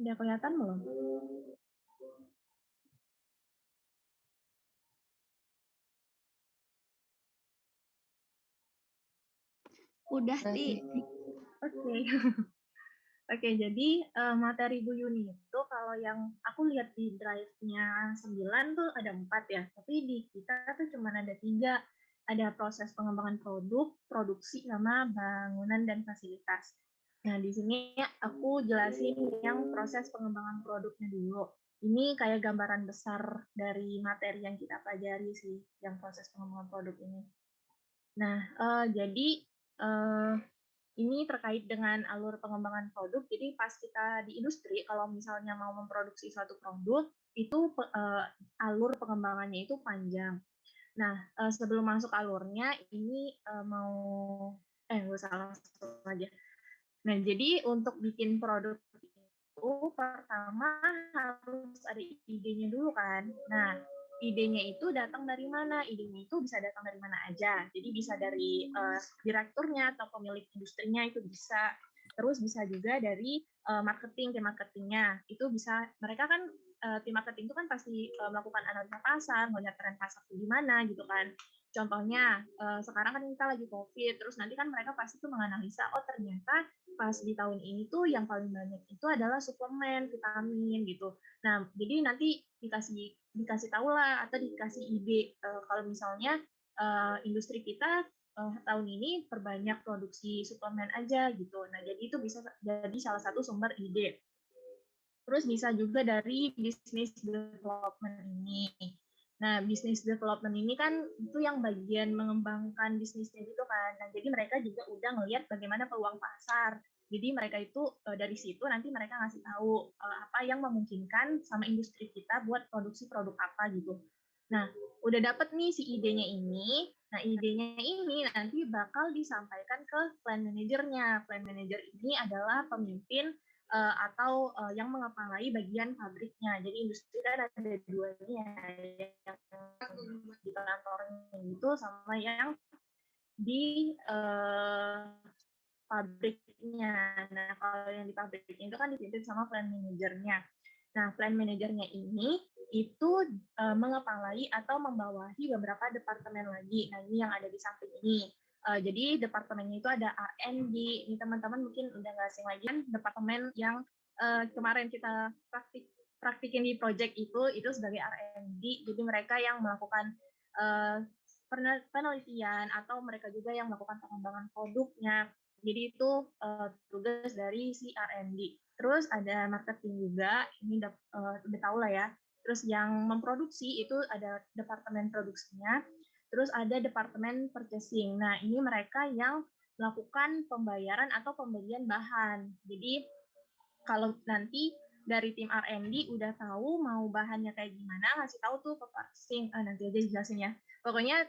Udah kelihatan belum? Udah, Ti. Oke. Oke, jadi materi Bu Yuni itu kalau yang aku lihat di drive-nya 9 tuh ada 4 ya, tapi di kita tuh cuma ada 3. Ada proses pengembangan produk, produksi, sama bangunan dan fasilitas. Nah, di sini aku jelasin yang proses pengembangan produknya dulu. Ini kayak gambaran besar dari materi yang kita pelajari sih, yang proses pengembangan produk ini. Nah, jadi uh, ini terkait dengan alur pengembangan produk. Jadi pas kita di industri, kalau misalnya mau memproduksi suatu produk, itu alur pengembangannya itu panjang. Nah, sebelum masuk alurnya, ini nggak usah langsung aja. Nah, jadi untuk bikin produk itu pertama harus ada idenya dulu kan. Nah, idenya itu datang dari mana? Idenya itu bisa datang dari mana aja. Jadi bisa dari direkturnya atau pemilik industrinya itu bisa. Terus bisa juga dari marketing, tim marketingnya. Itu bisa, mereka kan tim marketing itu kan pasti melakukan analisa pasar, melihat tren pasar di mana gitu kan. Contohnya, sekarang kan kita lagi COVID, terus nanti kan mereka pasti tuh menganalisa, oh ternyata pas di tahun ini tuh yang paling banyak itu adalah suplemen, vitamin gitu. Nah, jadi nanti dikasih tahu lah atau dikasih ide kalau misalnya industri kita tahun ini perbanyak produksi suplemen aja gitu. Nah, jadi itu bisa jadi salah satu sumber ide. Terus bisa juga dari bisnis development ini. Nah, bisnis development ini kan itu yang bagian mengembangkan bisnisnya gitu kan. Nah, jadi mereka juga udah ngelihat bagaimana peluang pasar. Jadi mereka itu dari situ nanti mereka ngasih tahu apa yang memungkinkan sama industri kita buat produksi produk apa gitu. Nah, udah dapet nih si idenya ini. Nah, idenya ini nanti bakal disampaikan ke plan manajernya. Plan manager ini adalah pemimpin atau yang mengepalai bagian pabriknya. Jadi industri kan ada dua nih ya, yang di kantornya itu sama yang di pabriknya. Nah, kalau yang di pabriknya itu kan dipimpin sama plan manajernya. Nah, plan manajernya ini itu mengepalai atau membawahi beberapa departemen lagi. Nah, ini yang ada di samping ini. Jadi departemennya itu ada R&D. Ini teman-teman mungkin udah nggak asing lagi kan departemen yang kemarin kita praktikin di project itu sebagai R&D. Jadi mereka yang melakukan penelitian atau mereka juga yang melakukan pengembangan produknya. Jadi itu tugas dari si R&D. Terus ada marketing juga, ini udah tahu lah ya. Terus yang memproduksi itu ada departemen produksinya, terus ada departemen purchasing. Nah, ini mereka yang melakukan pembayaran atau pembelian bahan. Jadi kalau nanti dari tim R&D udah tahu mau bahannya kayak gimana, ngasih tahu tuh ke purchasing, nanti aja dijelasin ya. Pokoknya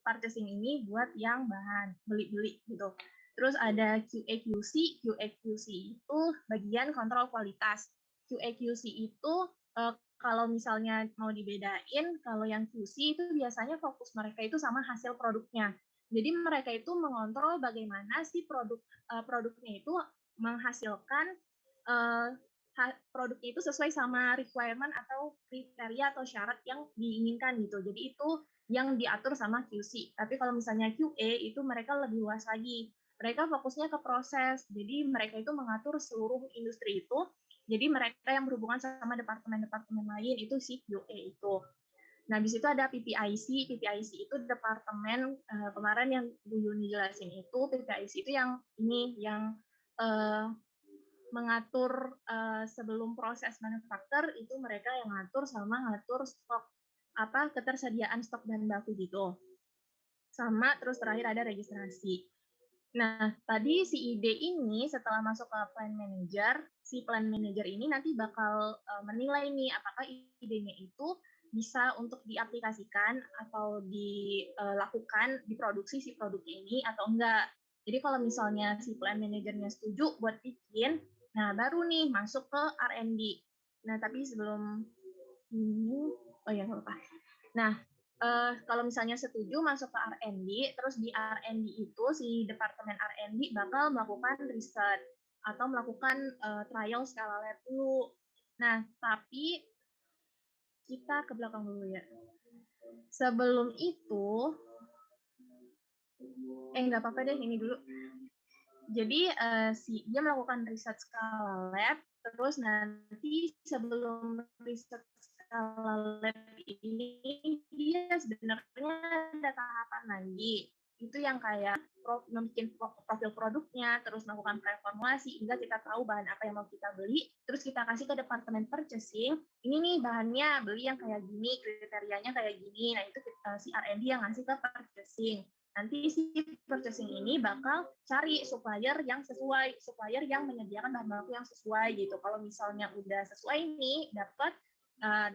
purchasing ini buat yang bahan, beli-beli gitu. Terus ada QA/QC. QA/QC itu bagian kontrol kualitas. QA/QC itu kalau misalnya mau dibedain, kalau yang QC itu biasanya fokus mereka itu sama hasil produknya. Jadi mereka itu mengontrol bagaimana si produknya itu menghasilkan produknya itu sesuai sama requirement atau kriteria atau syarat yang diinginkan gitu. Jadi itu yang diatur sama QC. Tapi kalau misalnya QA itu mereka lebih luas lagi. Mereka fokusnya ke proses. Jadi mereka itu mengatur seluruh industri itu. Jadi mereka yang berhubungan sama departemen-departemen lain itu si QA itu. Nah, di situ ada PPIC. PPIC itu departemen kemarin yang Bu Yuni jelasin itu. PPIC itu yang ini yang mengatur sebelum proses manufaktur itu mereka yang ngatur sama ngatur stok ketersediaan stok bahan baku gitu. Sama terus terakhir ada registrasi. Nah, tadi si ide ini setelah masuk ke plan manager, si plan manager ini nanti bakal menilai nih apakah idenya itu bisa untuk diaplikasikan atau dilakukan, diproduksi si produk ini atau enggak. Jadi kalau misalnya si plan manajernya setuju buat bikin, nah baru nih masuk ke R&D. Nah, tapi sebelum ini, oh ya nggak apa-apa. Nah, kalau misalnya setuju masuk ke R&D, terus di R&D itu si departemen R&D bakal melakukan riset. atau melakukan trial skala lab dulu. Nah, tapi kita ke belakang dulu ya. Sebelum itu, nggak apa-apa deh ini dulu. Jadi dia melakukan riset skala lab, terus nanti sebelum riset skala lab ini dia sebenarnya ada tahapan lagi. Itu yang kayak membuat profil produknya, terus melakukan preformulasi hingga kita tahu bahan apa yang mau kita beli, terus kita kasih ke departemen purchasing. Ini nih bahannya beli yang kayak gini, kriterianya kayak gini. Nah itu si R&D yang ngasih ke purchasing. Nanti si purchasing ini bakal cari supplier yang sesuai, supplier yang menyediakan bahan baku yang sesuai gitu. Kalau misalnya udah sesuai nih, dapat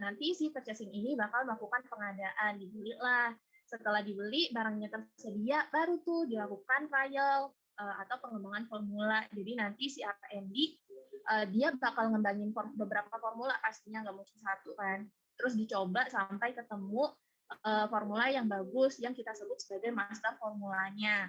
nanti si purchasing ini bakal melakukan pengadaan, dibelilah. Setelah dibeli, barangnya tersedia, baru tuh dilakukan trial atau pengembangan formula. Jadi nanti si R&D dia bakal ngembangin beberapa formula, pastinya nggak mungkin satu kan. Terus dicoba sampai ketemu formula yang bagus yang kita sebut sebagai master formulanya.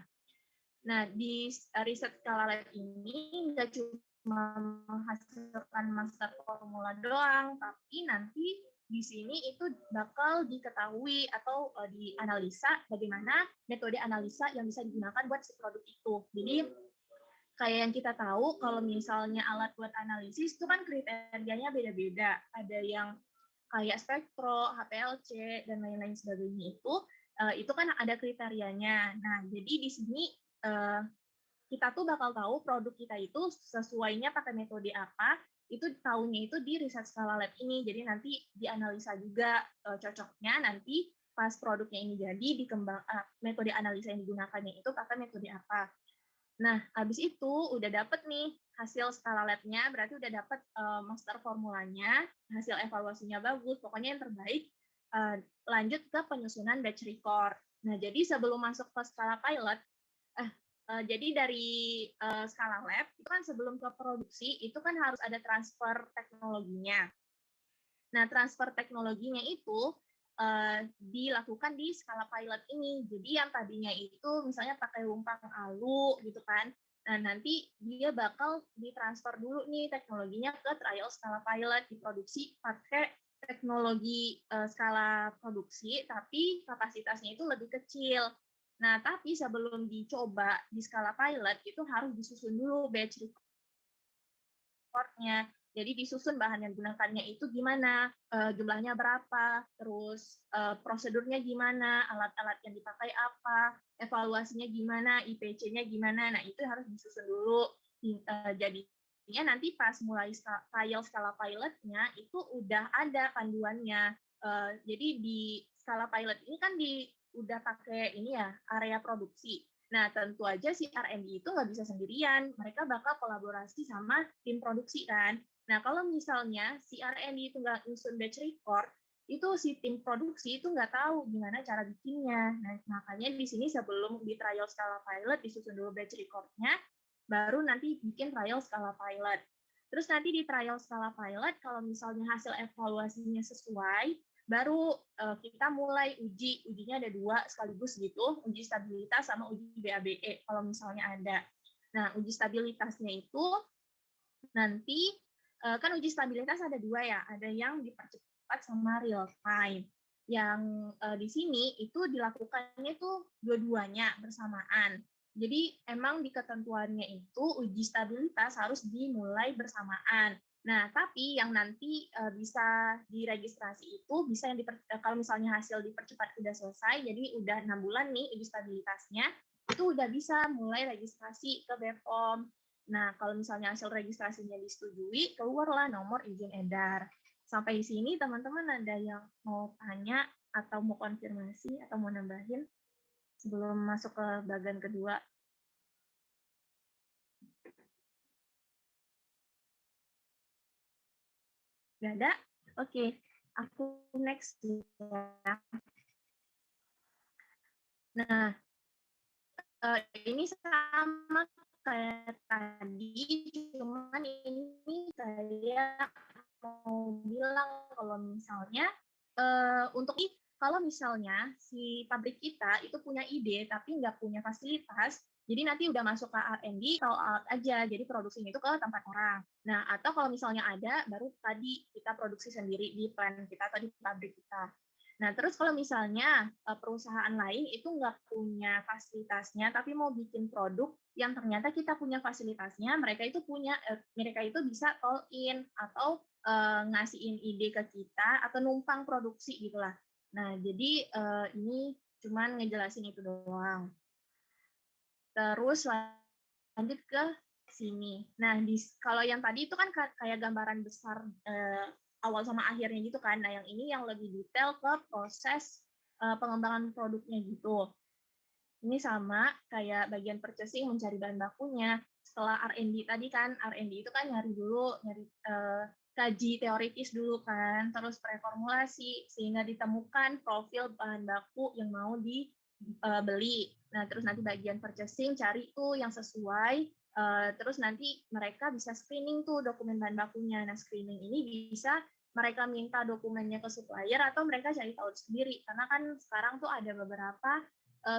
Nah, di riset skala lab ini nggak cuma menghasilkan master formula doang, tapi nanti di sini itu bakal diketahui atau dianalisa bagaimana metode analisa yang bisa digunakan buat si produk itu. Jadi kayak yang kita tahu kalau misalnya alat buat analisis itu kan kriterianya beda-beda. Ada yang kayak spektro, HPLC, dan lain-lain sebagainya itu kan ada kriterianya. Nah, jadi di sini kita tuh bakal tahu produk kita itu sesuainya pakai metode apa, itu tahunya itu di riset skala lab ini. Jadi nanti dianalisa juga cocoknya nanti pas produknya ini jadi metode analisa yang digunakannya itu pakai metode apa. Nah, habis itu udah dapet nih hasil skala lab-nya, berarti udah dapet master formulanya, hasil evaluasinya bagus, pokoknya yang terbaik, lanjut ke penyusunan batch record. Nah, jadi sebelum masuk ke skala pilot, jadi dari skala lab, itu kan sebelum ke produksi, itu kan harus ada transfer teknologinya. Nah, transfer teknologinya itu dilakukan di skala pilot ini. Jadi yang tadinya itu misalnya pakai lumpang alu gitu kan. Nah, nanti dia bakal ditransfer dulu nih teknologinya ke trial skala pilot, diproduksi pakai teknologi skala produksi, tapi kapasitasnya itu lebih kecil. Nah, tapi sebelum dicoba di skala pilot, itu harus disusun dulu batch record-nya. Jadi disusun bahan yang digunakannya itu gimana, jumlahnya berapa, terus prosedurnya gimana, alat-alat yang dipakai apa, evaluasinya gimana, IPC-nya gimana. Nah, itu harus disusun dulu. Jadinya nanti pas mulai trial skala pilot-nya itu udah ada panduannya. Jadi di skala pilot ini kan udah pakai ini ya, area produksi. Nah, tentu aja si R&D itu nggak bisa sendirian. Mereka bakal kolaborasi sama tim produksi kan. Nah, kalau misalnya si R&D itu nggak nyusun batch record, itu si tim produksi itu nggak tahu gimana cara bikinnya. Nah, makanya di sini sebelum di trial skala pilot, disusun dulu batch record-nya, baru nanti bikin trial skala pilot. Terus nanti di trial skala pilot, kalau misalnya hasil evaluasinya sesuai, baru kita mulai ujinya ada 2 sekaligus gitu, uji stabilitas sama uji BABE kalau misalnya ada. Nah, uji stabilitasnya itu nanti kan uji stabilitas ada 2 ya, ada yang dipercepat sama real time. Yang di sini itu dilakukannya tuh dua-duanya bersamaan. Jadi emang di ketentuannya itu uji stabilitas harus dimulai bersamaan. Nah, tapi yang nanti bisa diregistrasi itu bisa yang kalau misalnya hasil dipercepat sudah selesai, jadi udah 6 bulan nih uji stabilitasnya, itu udah bisa mulai registrasi ke BPOM. Nah, kalau misalnya hasil registrasinya disetujui, keluarlah nomor izin edar. Sampai di sini teman-teman ada yang mau tanya atau mau konfirmasi atau mau nambahin sebelum masuk ke bagian kedua? Nggak ada? Oke, aku next ya. Nah, ini sama kayak tadi, cuman ini kayak mau bilang kalau misalnya untuk kalau misalnya si pabrik kita itu punya ide tapi nggak punya fasilitas, Jadi nanti udah masuk ke R&D, roll out aja. Jadi produksinya itu ke tempat orang. Nah, atau kalau misalnya ada, baru tadi kita produksi sendiri di plant kita atau di pabrik kita. Nah, terus kalau misalnya perusahaan lain itu nggak punya fasilitasnya, tapi mau bikin produk yang ternyata kita punya fasilitasnya, mereka itu bisa call in atau ngasihin ide ke kita atau numpang produksi gitulah. Nah, jadi ini cuman ngejelasin itu doang. Terus lanjut ke sini. Nah, kalau yang tadi itu kan kayak gambaran besar awal sama akhirnya gitu kan. Nah, yang ini yang lebih detail ke proses pengembangan produknya gitu. Ini sama kayak bagian purchasing mencari bahan bakunya. Setelah R&D tadi kan, R&D itu kan nyari kaji teoritis dulu kan, terus preformulasi sehingga ditemukan profil bahan baku yang mau dibeli. Nah, terus nanti bagian purchasing cari tuh yang sesuai, terus nanti mereka bisa screening tuh dokumen bahan bakunya. Nah, screening ini bisa mereka minta dokumennya ke supplier atau mereka cari tahu sendiri, karena kan sekarang tuh ada beberapa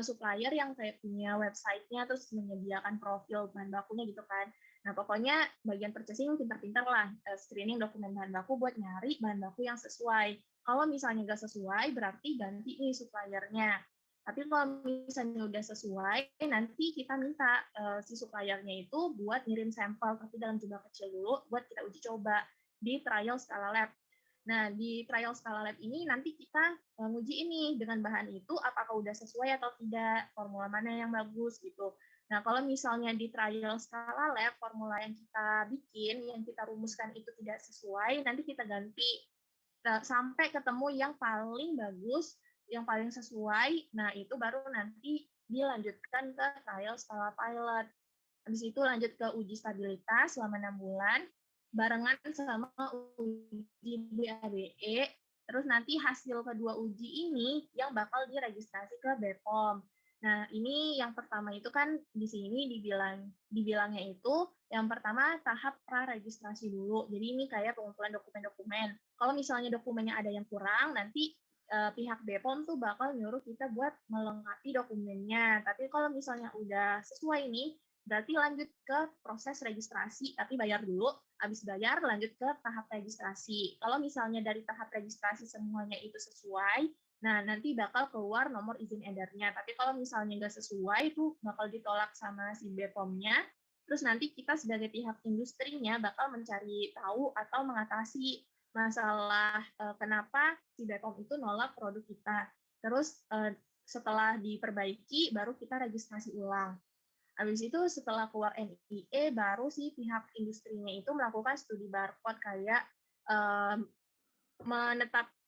supplier yang kayak punya website-nya terus menyediakan profil bahan bakunya gitu kan. Nah, pokoknya bagian purchasing pintar-pintar lah screening dokumen bahan baku buat nyari bahan baku yang sesuai. Kalau misalnya nggak sesuai, berarti ganti nih suppliernya. Tapi kalau misalnya udah sesuai, nanti kita minta si suppliernya itu buat ngirim sampel, tapi dalam jumlah kecil dulu buat kita uji coba di trial skala lab. Nah, di trial skala lab ini nanti kita nguji ini dengan bahan itu apakah udah sesuai atau tidak, formula mana yang bagus gitu. Nah, kalau misalnya di trial skala lab formula yang kita bikin, yang kita rumuskan itu tidak sesuai, nanti kita ganti sampai ketemu yang paling bagus, yang paling sesuai. Nah, itu baru nanti dilanjutkan ke trial skala pilot. Habis itu lanjut ke uji stabilitas selama 6 bulan, barengan sama uji BABE, terus nanti hasil kedua uji ini yang bakal diregistrasi ke BPOM. Nah, ini yang pertama itu kan di sini dibilangnya itu yang pertama tahap pra-registrasi dulu. Jadi ini kayak pengumpulan dokumen-dokumen. Kalau misalnya dokumennya ada yang kurang, nanti pihak BPOM tuh bakal nyuruh kita buat melengkapi dokumennya. Tapi kalau misalnya udah sesuai nih, berarti lanjut ke proses registrasi, tapi bayar dulu. Habis bayar, lanjut ke tahap registrasi. Kalau misalnya dari tahap registrasi semuanya itu sesuai, nah nanti bakal keluar nomor izin edarnya. Tapi kalau misalnya nggak sesuai, itu bakal ditolak sama si BPOM-nya. Terus nanti kita sebagai pihak industrinya bakal mencari tahu atau mengatasi masalah kenapa si BPOM itu nolak produk kita. Terus setelah diperbaiki, baru kita registrasi ulang. Habis itu setelah keluar NIE, baru si pihak industrinya itu melakukan studi barcode kayak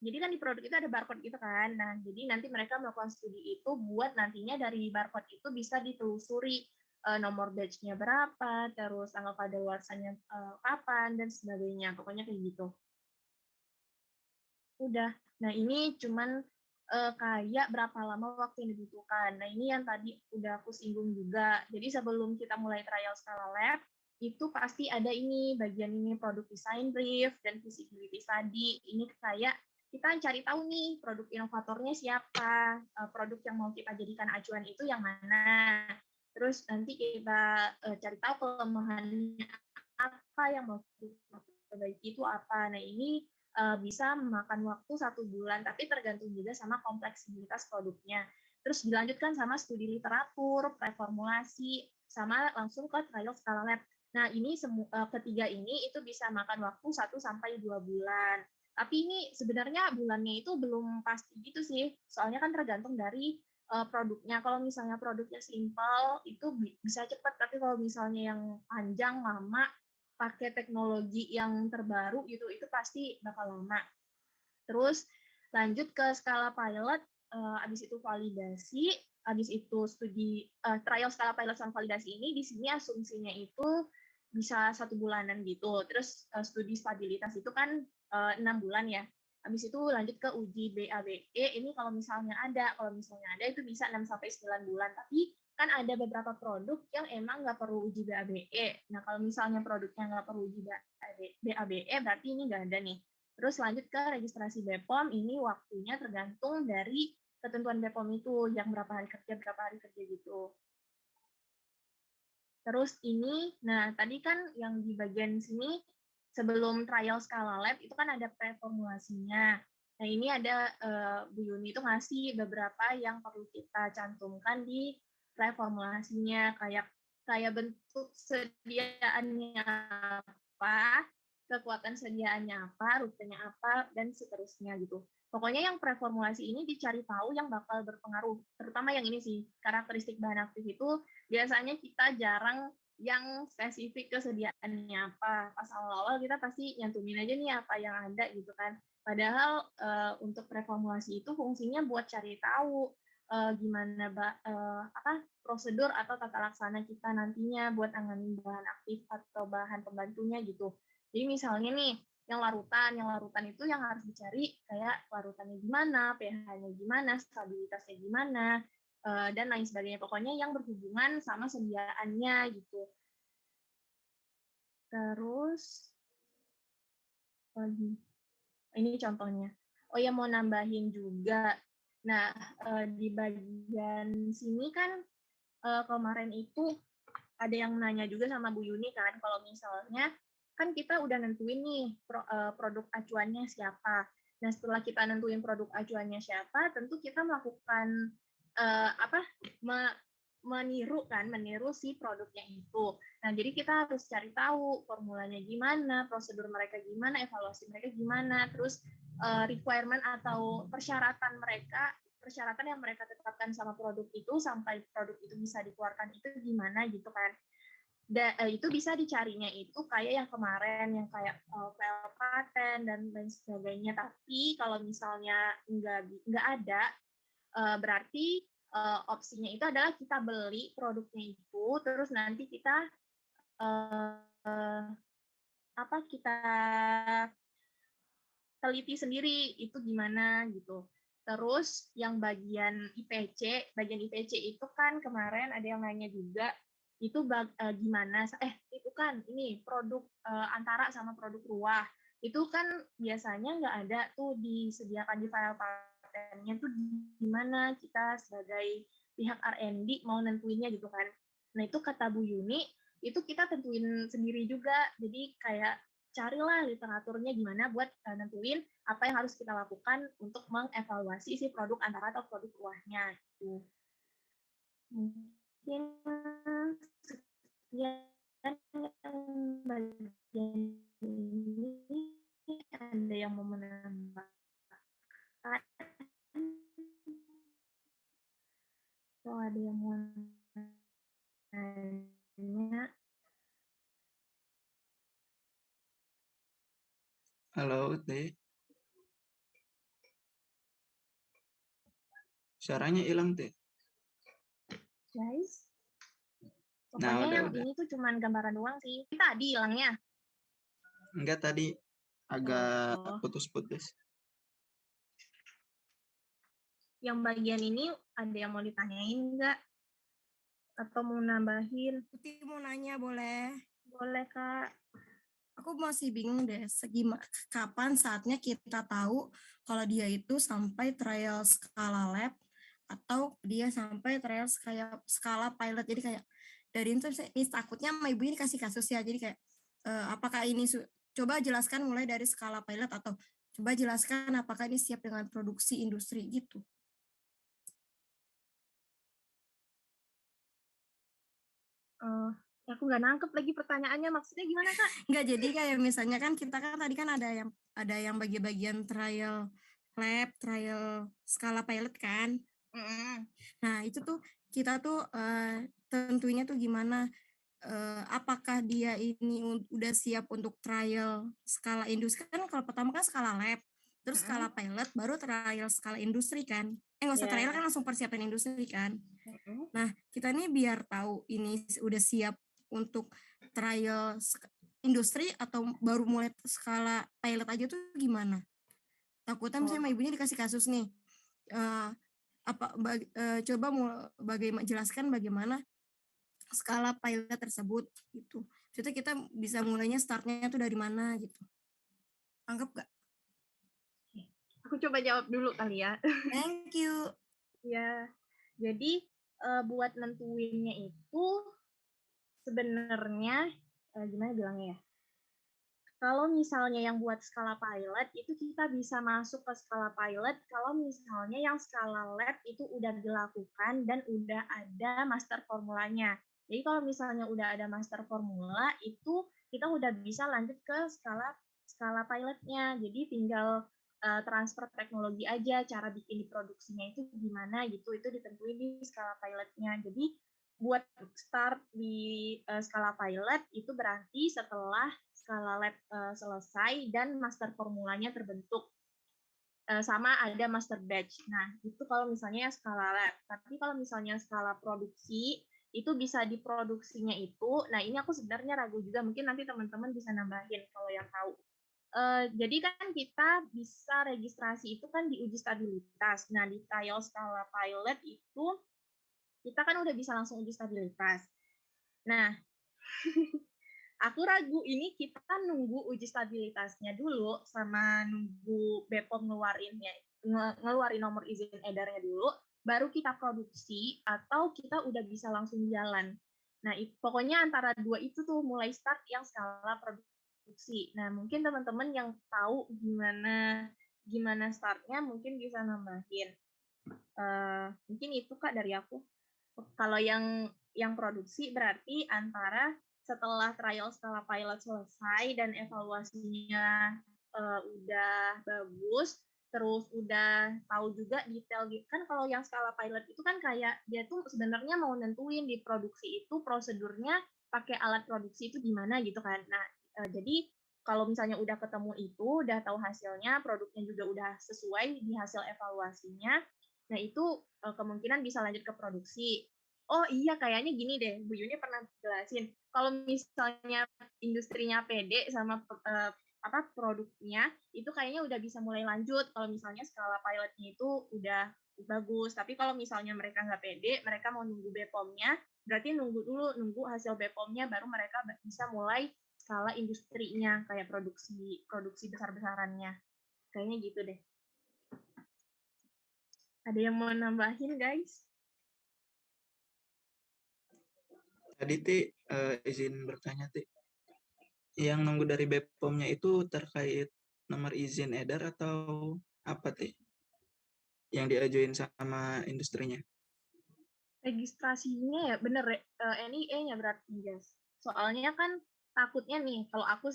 jadi kan di produk itu ada barcode gitu kan. Nah, jadi nanti mereka melakukan studi itu buat nantinya dari barcode itu bisa ditelusuri nomor batch-nya berapa, terus tanggal kadaluarsanya kapan, dan sebagainya. Pokoknya kayak gitu. Udah. Nah, ini cuman kayak berapa lama waktu yang dibutuhkan. Nah, ini yang tadi udah aku singgung juga. Jadi sebelum kita mulai trial skala lab, itu pasti ada ini, bagian ini produk design brief dan feasibility study. Ini kayak kita cari tahu nih produk inovatornya siapa, produk yang mau kita jadikan acuan itu yang mana. Terus nanti kita cari tahu kelemahannya apa, yang mau kita perbaiki itu apa. Nah, ini bisa memakan waktu 1 bulan, tapi tergantung juga sama kompleksitas produknya. Terus dilanjutkan sama studi literatur, preformulasi, sama langsung ke trial skala lab. Nah, ini ketiga ini itu bisa makan waktu 1-2 bulan. Tapi ini sebenarnya bulannya itu belum pasti gitu sih, soalnya kan tergantung dari produknya. Kalau misalnya produknya simpel, itu bisa cepat, tapi kalau misalnya yang panjang, lama, pakai teknologi yang terbaru gitu, itu pasti bakal lama. Terus lanjut ke skala pilot, habis itu validasi, habis itu trial skala pilot sama validasi ini, di sini asumsinya itu bisa 1 bulanan gitu. Terus studi stabilitas itu kan 6 bulan ya. Habis itu lanjut ke uji BABE, ini kalau misalnya ada itu bisa 6-9 bulan. Tapi kan ada beberapa produk yang emang nggak perlu uji BABE. Nah, kalau misalnya produknya nggak perlu uji BABE, berarti ini nggak ada nih. Terus lanjut ke registrasi BPOM, ini waktunya tergantung dari ketentuan BPOM itu, yang berapa hari kerja gitu. Terus ini, nah tadi kan yang di bagian sini sebelum trial skala lab itu kan ada preformulasinya. Nah ini ada Bu Yuni itu ngasih beberapa yang perlu kita cantumkan di preformulasinya, kayak bentuk sediaannya apa, kekuatan sediaannya apa, rutenya apa, dan seterusnya gitu. Pokoknya yang preformulasi ini dicari tahu yang bakal berpengaruh, terutama yang ini sih, karakteristik bahan aktif itu biasanya kita jarang yang spesifik kesediaannya apa. Pas awal-awal kita pasti nyantumin aja nih apa yang ada gitu kan. Padahal untuk reformulasi itu fungsinya buat cari tahu gimana apa prosedur atau tata laksana kita nantinya buat nanganin bahan aktif atau bahan pembantunya gitu. Jadi misalnya nih yang larutan itu yang harus dicari kayak larutannya gimana, pH-nya gimana, stabilitasnya gimana, dan lain sebagainya. Pokoknya yang berhubungan sama sediaannya gitu. Terus ini contohnya. Oh ya mau nambahin juga. Nah di bagian sini kan kemarin itu ada yang nanya juga sama Bu Yuni kan, kalau misalnya kan kita udah nentuin nih produk acuannya siapa. Nah setelah kita nentuin produk acuannya siapa, tentu kita melakukan apa meniru si produknya itu. Nah jadi kita harus cari tahu formulanya gimana, prosedur mereka gimana, evaluasi mereka gimana, terus requirement atau persyaratan yang mereka tetapkan sama produk itu sampai produk itu bisa dikeluarkan itu gimana gitu kan. Itu bisa dicarinya itu kayak yang kemarin yang kayak file paten dan lain sebagainya. Tapi kalau misalnya nggak ada, berarti opsinya itu adalah kita beli produknya itu, terus nanti kita kita teliti sendiri itu gimana gitu. Terus yang bagian IPC itu kan kemarin ada yang nanya juga itu gimana? Itu kan ini produk antara sama produk ruah. Itu kan biasanya nggak ada tuh disediakan di file patennya tuh gimana kita sebagai pihak R&D mau nentuinnya gitu kan. Nah itu kata Bu Yuni, itu kita tentuin sendiri juga. Jadi kayak carilah literaturnya gimana buat nentuin apa yang harus kita lakukan untuk mengevaluasi si produk antara atau produk ruahnya gitu. Mungkin sekian yang bagian ini ada yang mau menambahkan atau ada yang mau nanya. Halo, Teh. Suaranya hilang, Teh. Guys, Nah, pokoknya yang udah. ini tuh cuman gambaran doang sih. Tadi hilangnya. Enggak, tadi agak putus-putus. Yang bagian ini ada yang mau ditanyain enggak? Atau mau nambahin? Putih mau nanya boleh? Boleh, Kak. Aku masih bingung deh, kapan saatnya kita tahu kalau dia itu sampai trial skala lab atau dia sampai trial skala pilot. Jadi kayak dari itu ini takutnya sama ibu ini kasih kasus ya. Jadi kayak apakah ini coba jelaskan mulai dari skala pilot atau coba jelaskan apakah ini siap dengan produksi industri gitu. Aku nggak nangkep lagi pertanyaannya, maksudnya gimana, Kak? Nggak, jadi kayak misalnya kan kita kan tadi kan ada yang bagian trial lab, trial skala pilot kan. Nah itu tuh kita tuh tentunya tuh gimana, apakah dia ini udah siap untuk trial skala industri kan. Kalau pertama kan skala lab, terus skala pilot, baru trial skala industri kan. Nggak usah trial kan langsung persiapan industri kan. Nah kita nih biar tahu ini udah siap untuk trial industri atau baru mulai skala pilot aja tuh gimana? Takutnya misalnya ibunya dikasih kasus nih, coba jelaskan bagaimana skala pilot tersebut gitu. Jadi kita bisa mulainya startnya tuh dari mana gitu. Anggap gak? Aku coba jawab dulu kali ya. Thank you. Ya, jadi buat nentuinnya itu sebenarnya gimana bilangnya ya? Kalau misalnya yang buat skala pilot itu kita bisa masuk ke skala pilot kalau misalnya yang skala lab itu udah dilakukan dan udah ada master formulanya. Jadi kalau misalnya udah ada master formula itu kita udah bisa lanjut ke skala pilotnya. Jadi tinggal transfer teknologi aja, cara bikin di produksinya itu gimana gitu, itu ditentuin di skala pilotnya. Jadi buat start di skala pilot itu berarti setelah skala lab selesai dan master formulanya terbentuk sama ada master batch. Nah, itu kalau misalnya skala lab. Tapi kalau misalnya skala produksi itu bisa diproduksinya itu. Nah, ini aku sebenarnya ragu juga, mungkin nanti teman-teman bisa nambahin kalau yang tahu. Jadi kan kita bisa registrasi itu kan di uji stabilitas. Nah, di trial skala pilot itu kita kan udah bisa langsung uji stabilitas. Nah, aku ragu ini kita nunggu uji stabilitasnya dulu sama nunggu BPOM ngeluarin nomor izin edarnya dulu, baru kita produksi atau kita udah bisa langsung jalan. Nah, pokoknya antara dua itu tuh mulai start yang skala produksi. Nah, mungkin teman-teman yang tahu gimana startnya mungkin bisa nambahin. Mungkin itu Kak dari aku. Kalau yang produksi berarti antara setelah trial skala pilot selesai dan evaluasinya udah bagus, terus udah tahu juga detail kan kalau yang skala pilot itu kan kayak dia tuh sebenarnya mau nentuin di produksi itu prosedurnya pakai alat produksi itu gimana gitu kan. Nah, jadi kalau misalnya udah ketemu itu, udah tahu hasilnya, produknya juga udah sesuai di hasil evaluasinya, nah itu kemungkinan bisa lanjut ke produksi. Oh iya, kayaknya gini deh, Bu Yuni pernah jelasin. Kalau misalnya industrinya pede sama produknya, itu kayaknya udah bisa mulai lanjut. Kalau misalnya skala pilotnya itu udah bagus. Tapi kalau misalnya mereka nggak pede, mereka mau nunggu BPOM-nya, berarti nunggu hasil BPOM-nya, baru mereka bisa mulai skala industrinya, kayak produksi besar-besarannya. Kayaknya gitu deh. Ada yang mau nambahin, guys? Tadi izin bertanya yang nunggu dari BPOM-nya itu terkait nomor izin edar atau apa yang diajuin sama industrinya? Registrasinya ya bener NIE-nya berarti guys. Soalnya kan takutnya nih, kalau aku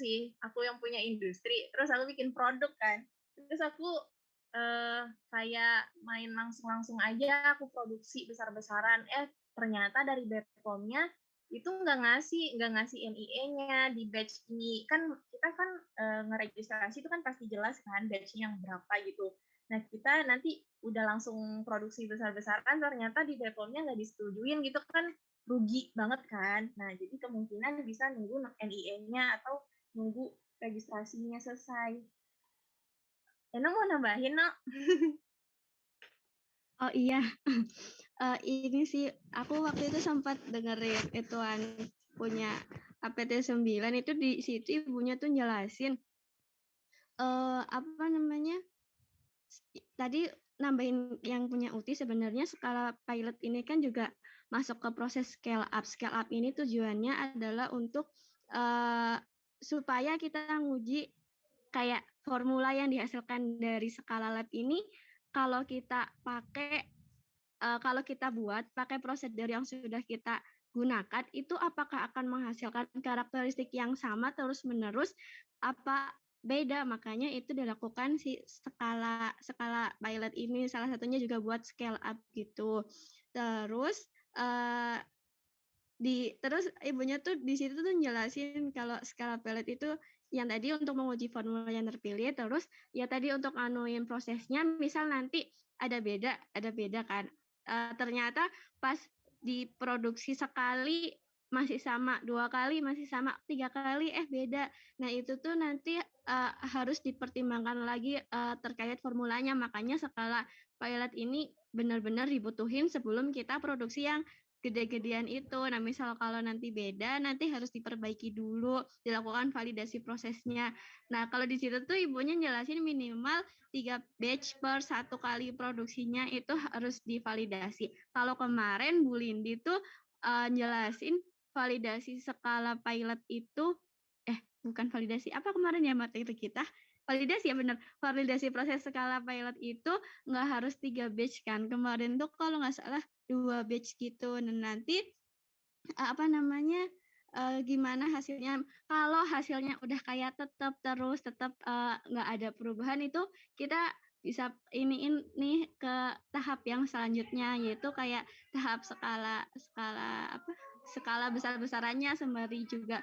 yang punya industri, terus aku bikin produk kan, terus aku kayak main langsung aja, aku produksi besar-besaran, ternyata dari BPOM-nya itu nggak ngasih NIE-nya di batch ini. Kan kita kan ngeregistrasi itu kan pasti jelas kan batch-nya yang berapa gitu. Nah, kita nanti udah langsung produksi besar-besaran, ternyata di BPOM-nya nggak disetujuin gitu kan, rugi banget kan. Nah, jadi kemungkinan bisa nunggu NIE-nya atau nunggu registrasinya selesai. Eno mau nambahin, no? Oh iya, ini sih aku waktu itu sempat dengerin ituan punya APT 9 itu di situ ibunya tuh jelasin apa namanya tadi nambahin yang punya UTI sebenarnya skala pilot ini kan juga masuk ke proses scale up. Scale up ini tujuannya adalah untuk supaya kita nguji kayak formula yang dihasilkan dari skala lab ini kalau kita pakai kalau kita buat pakai prosedur yang sudah kita gunakan itu apakah akan menghasilkan karakteristik yang sama terus-menerus apa beda, makanya itu dilakukan si skala pilot ini salah satunya juga buat scale up gitu. Terus terus ibunya tuh di situ tuh jelasin kalau skala pilot itu yang tadi untuk menguji formula yang terpilih, terus ya tadi untuk anuin prosesnya, misal nanti ada beda kan. Ternyata pas diproduksi sekali masih sama, 2 kali masih sama, 3 kali beda. Nah, itu tuh nanti harus dipertimbangkan lagi terkait formulanya. Makanya skala pilot ini benar-benar dibutuhin sebelum kita produksi yang gede-gedean itu. Nah, misal kalau nanti beda, nanti harus diperbaiki dulu, dilakukan validasi prosesnya. Nah, kalau di situ tuh ibunya jelasin minimal 3 batch per 1 kali produksinya itu harus divalidasi. Kalau kemarin Bu Lindi tuh jelasin validasi skala pilot itu bukan validasi, apa kemarin ya materi kita? Validasi ya benar. Validasi proses skala pilot itu nggak harus 3 batch kan. Kemarin tuh kalau nggak salah 2 batch gitu. Dan nanti gimana hasilnya? Kalau hasilnya udah kayak tetap nggak ada perubahan, itu kita bisa iniin nih ke tahap yang selanjutnya, yaitu kayak tahap skala besar-besarannya, sembari juga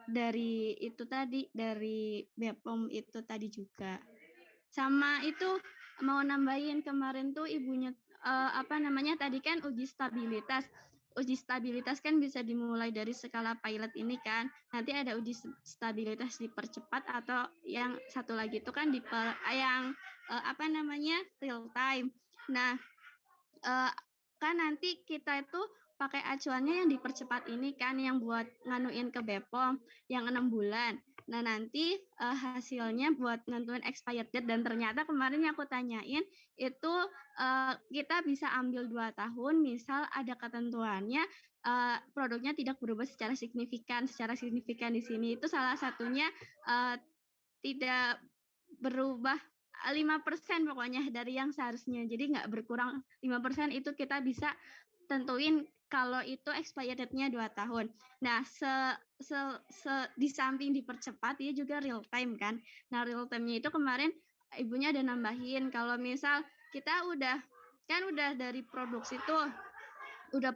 dari itu tadi, dari BPOM itu tadi juga. Sama itu mau nambahin, kemarin tuh ibunya tadi kan uji stabilitas. Uji stabilitas kan bisa dimulai dari skala pilot ini kan. Nanti ada uji stabilitas dipercepat, atau yang satu lagi itu kan real time. Nah, kan nanti kita itu pakai acuannya yang dipercepat ini kan, yang buat nganuin ke BPOM yang 6 bulan. Nah, nanti hasilnya buat nentuin expired date, dan ternyata kemarin yang aku tanyain itu kita bisa ambil 2 tahun, misal ada ketentuannya produknya tidak berubah secara signifikan. Secara signifikan di sini itu salah satunya tidak berubah 5% pokoknya dari yang seharusnya. Jadi nggak berkurang 5%, itu kita bisa tentuin kalau itu expired date-nya 2 tahun. Nah, di samping dipercepat, dia juga real time kan. Nah, real time-nya itu kemarin ibunya ada nambahin, kalau misal kita udah dari produksi tuh, udah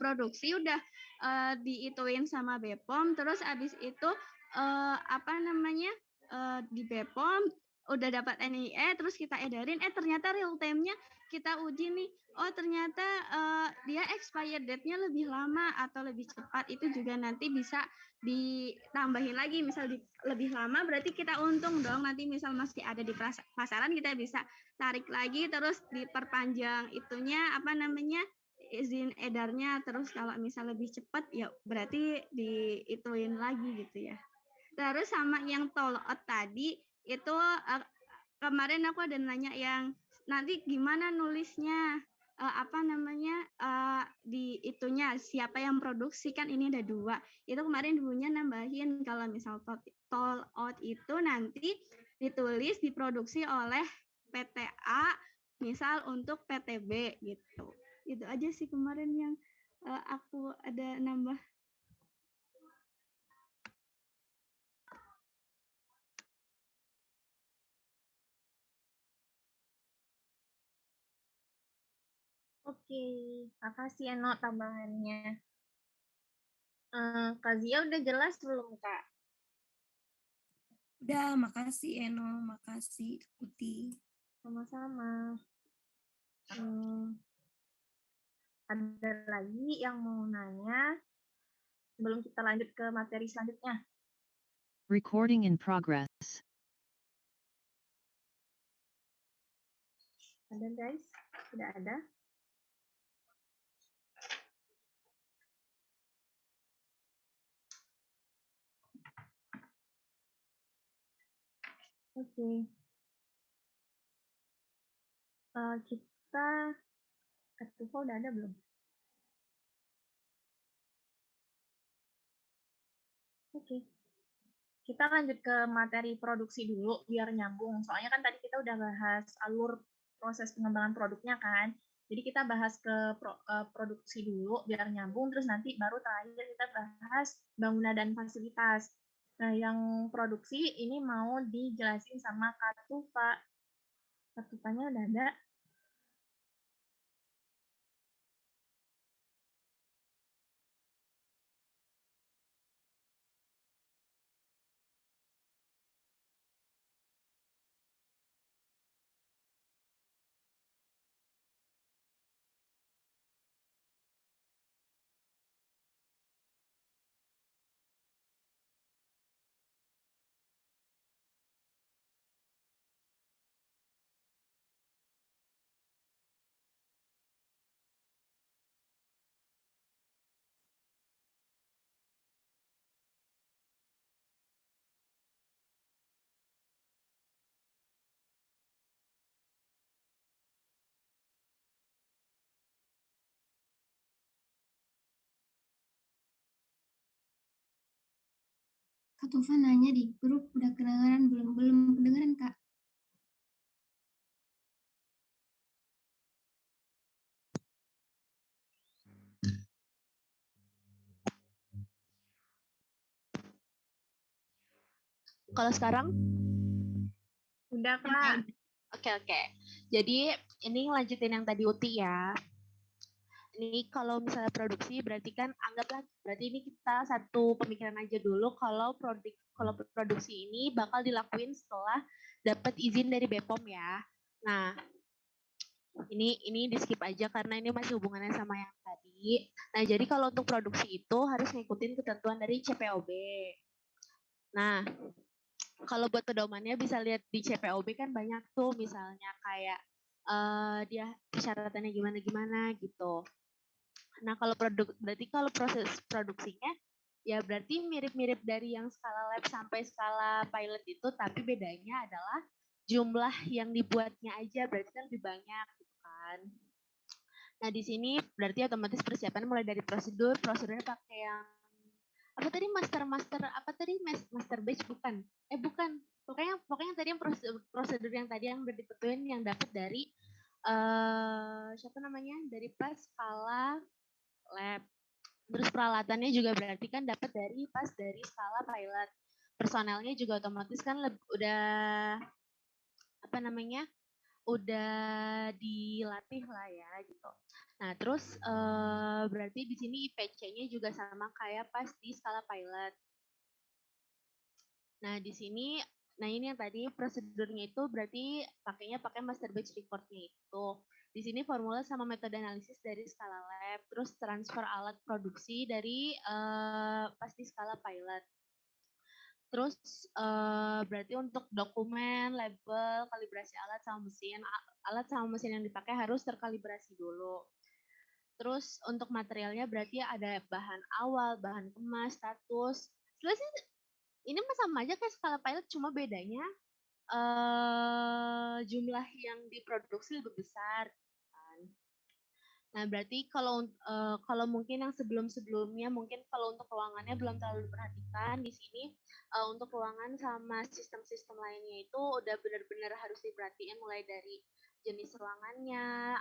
diituin sama BPOM, terus abis itu di BPOM udah dapat NIE, terus kita edarin, ternyata real time-nya kita uji nih, ternyata dia expired date-nya lebih lama atau lebih cepat, itu juga nanti bisa ditambahin lagi. Misal lebih lama berarti kita untung dong, nanti misal masih ada di pasaran kita bisa tarik lagi, terus diperpanjang izin edarnya. Terus kalau misal lebih cepat ya berarti diituin lagi gitu ya. Terus sama yang toll out tadi itu kemarin aku ada nanya yang nanti gimana nulisnya, di itunya siapa yang produksi, kan ini ada 2. Itu kemarin ibunya nambahin kalau misal toll out itu nanti ditulis diproduksi oleh PTA, misal untuk PTB gitu. Itu aja sih kemarin yang aku ada nambah. Oke, makasih Eno tambahannya. Kak Zia udah jelas belum, Kak? Udah, makasih Eno, makasih Uti. Sama-sama. Ada lagi yang mau nanya sebelum kita lanjut ke materi selanjutnya? Recording in progress. Ada guys? Tidak ada? Oke. Kita Kak udah ada belum? Oke. Kita lanjut ke materi produksi dulu biar nyambung. Soalnya kan tadi kita udah bahas alur proses pengembangan produknya kan. Jadi kita bahas ke produksi dulu biar nyambung, terus nanti baru terakhir kita bahas bangunan dan fasilitas. Nah, yang produksi ini mau dijelasin sama Kak Tufa. Kak Tufanya udah ada? Kak Tufa nanya di grup, udah kedengaran belum? Belum kedengaran, Kak. Kalau sekarang? Udah, Kak. Oke. Jadi ini lanjutin yang tadi Uti ya. Ini kalau misalnya produksi berarti kan anggaplah berarti ini kita satu pemikiran aja dulu kalau produksi ini bakal dilakuin setelah dapat izin dari BPOM ya. Nah, ini di skip aja karena ini masih hubungannya sama yang tadi. Nah, jadi kalau untuk produksi itu harus ngikutin ketentuan dari CPOB. Nah, kalau buat pedomannya bisa lihat di CPOB kan banyak tuh misalnya kayak dia persyaratannya gimana gitu. Nah, berarti kalau proses produksinya ya berarti mirip-mirip dari yang skala lab sampai skala pilot itu, tapi bedanya adalah jumlah yang dibuatnya aja berarti kan lebih banyak gitu kan. Nah, di sini berarti otomatis persiapan mulai dari prosedurnya pakai yang apa tadi master batch bukan? Bukan. Pokoknya tadi yang prosedur yang tadi yang udah ditentuin yang dapat dari siapa namanya? Dari pas skala lab. Terus peralatannya juga berarti kan dapat dari skala pilot. Personelnya juga otomatis kan udah apa namanya? Udah dilatih lah ya gitu. Nah, terus berarti di sini IPC-nya juga sama kayak pas di skala pilot. Nah, di sini ini yang tadi prosedurnya itu berarti pakai master batch record-nya itu. Di sini formula sama metode analisis dari skala lab, terus transfer alat produksi dari pas di skala pilot. Terus berarti untuk dokumen, label, kalibrasi alat sama mesin yang dipakai harus terkalibrasi dulu. Terus untuk materialnya berarti ada bahan awal, bahan kemas, status. Sebenarnya ini sama aja kayak skala pilot, cuma bedanya jumlah yang diproduksi lebih besar. Kan. Nah, berarti kalau mungkin yang sebelum-sebelumnya, mungkin kalau untuk ruangannya belum terlalu diperhatikan, di sini untuk ruangan sama sistem-sistem lainnya itu udah benar-benar harus diperhatiin mulai dari jenis ruangannya,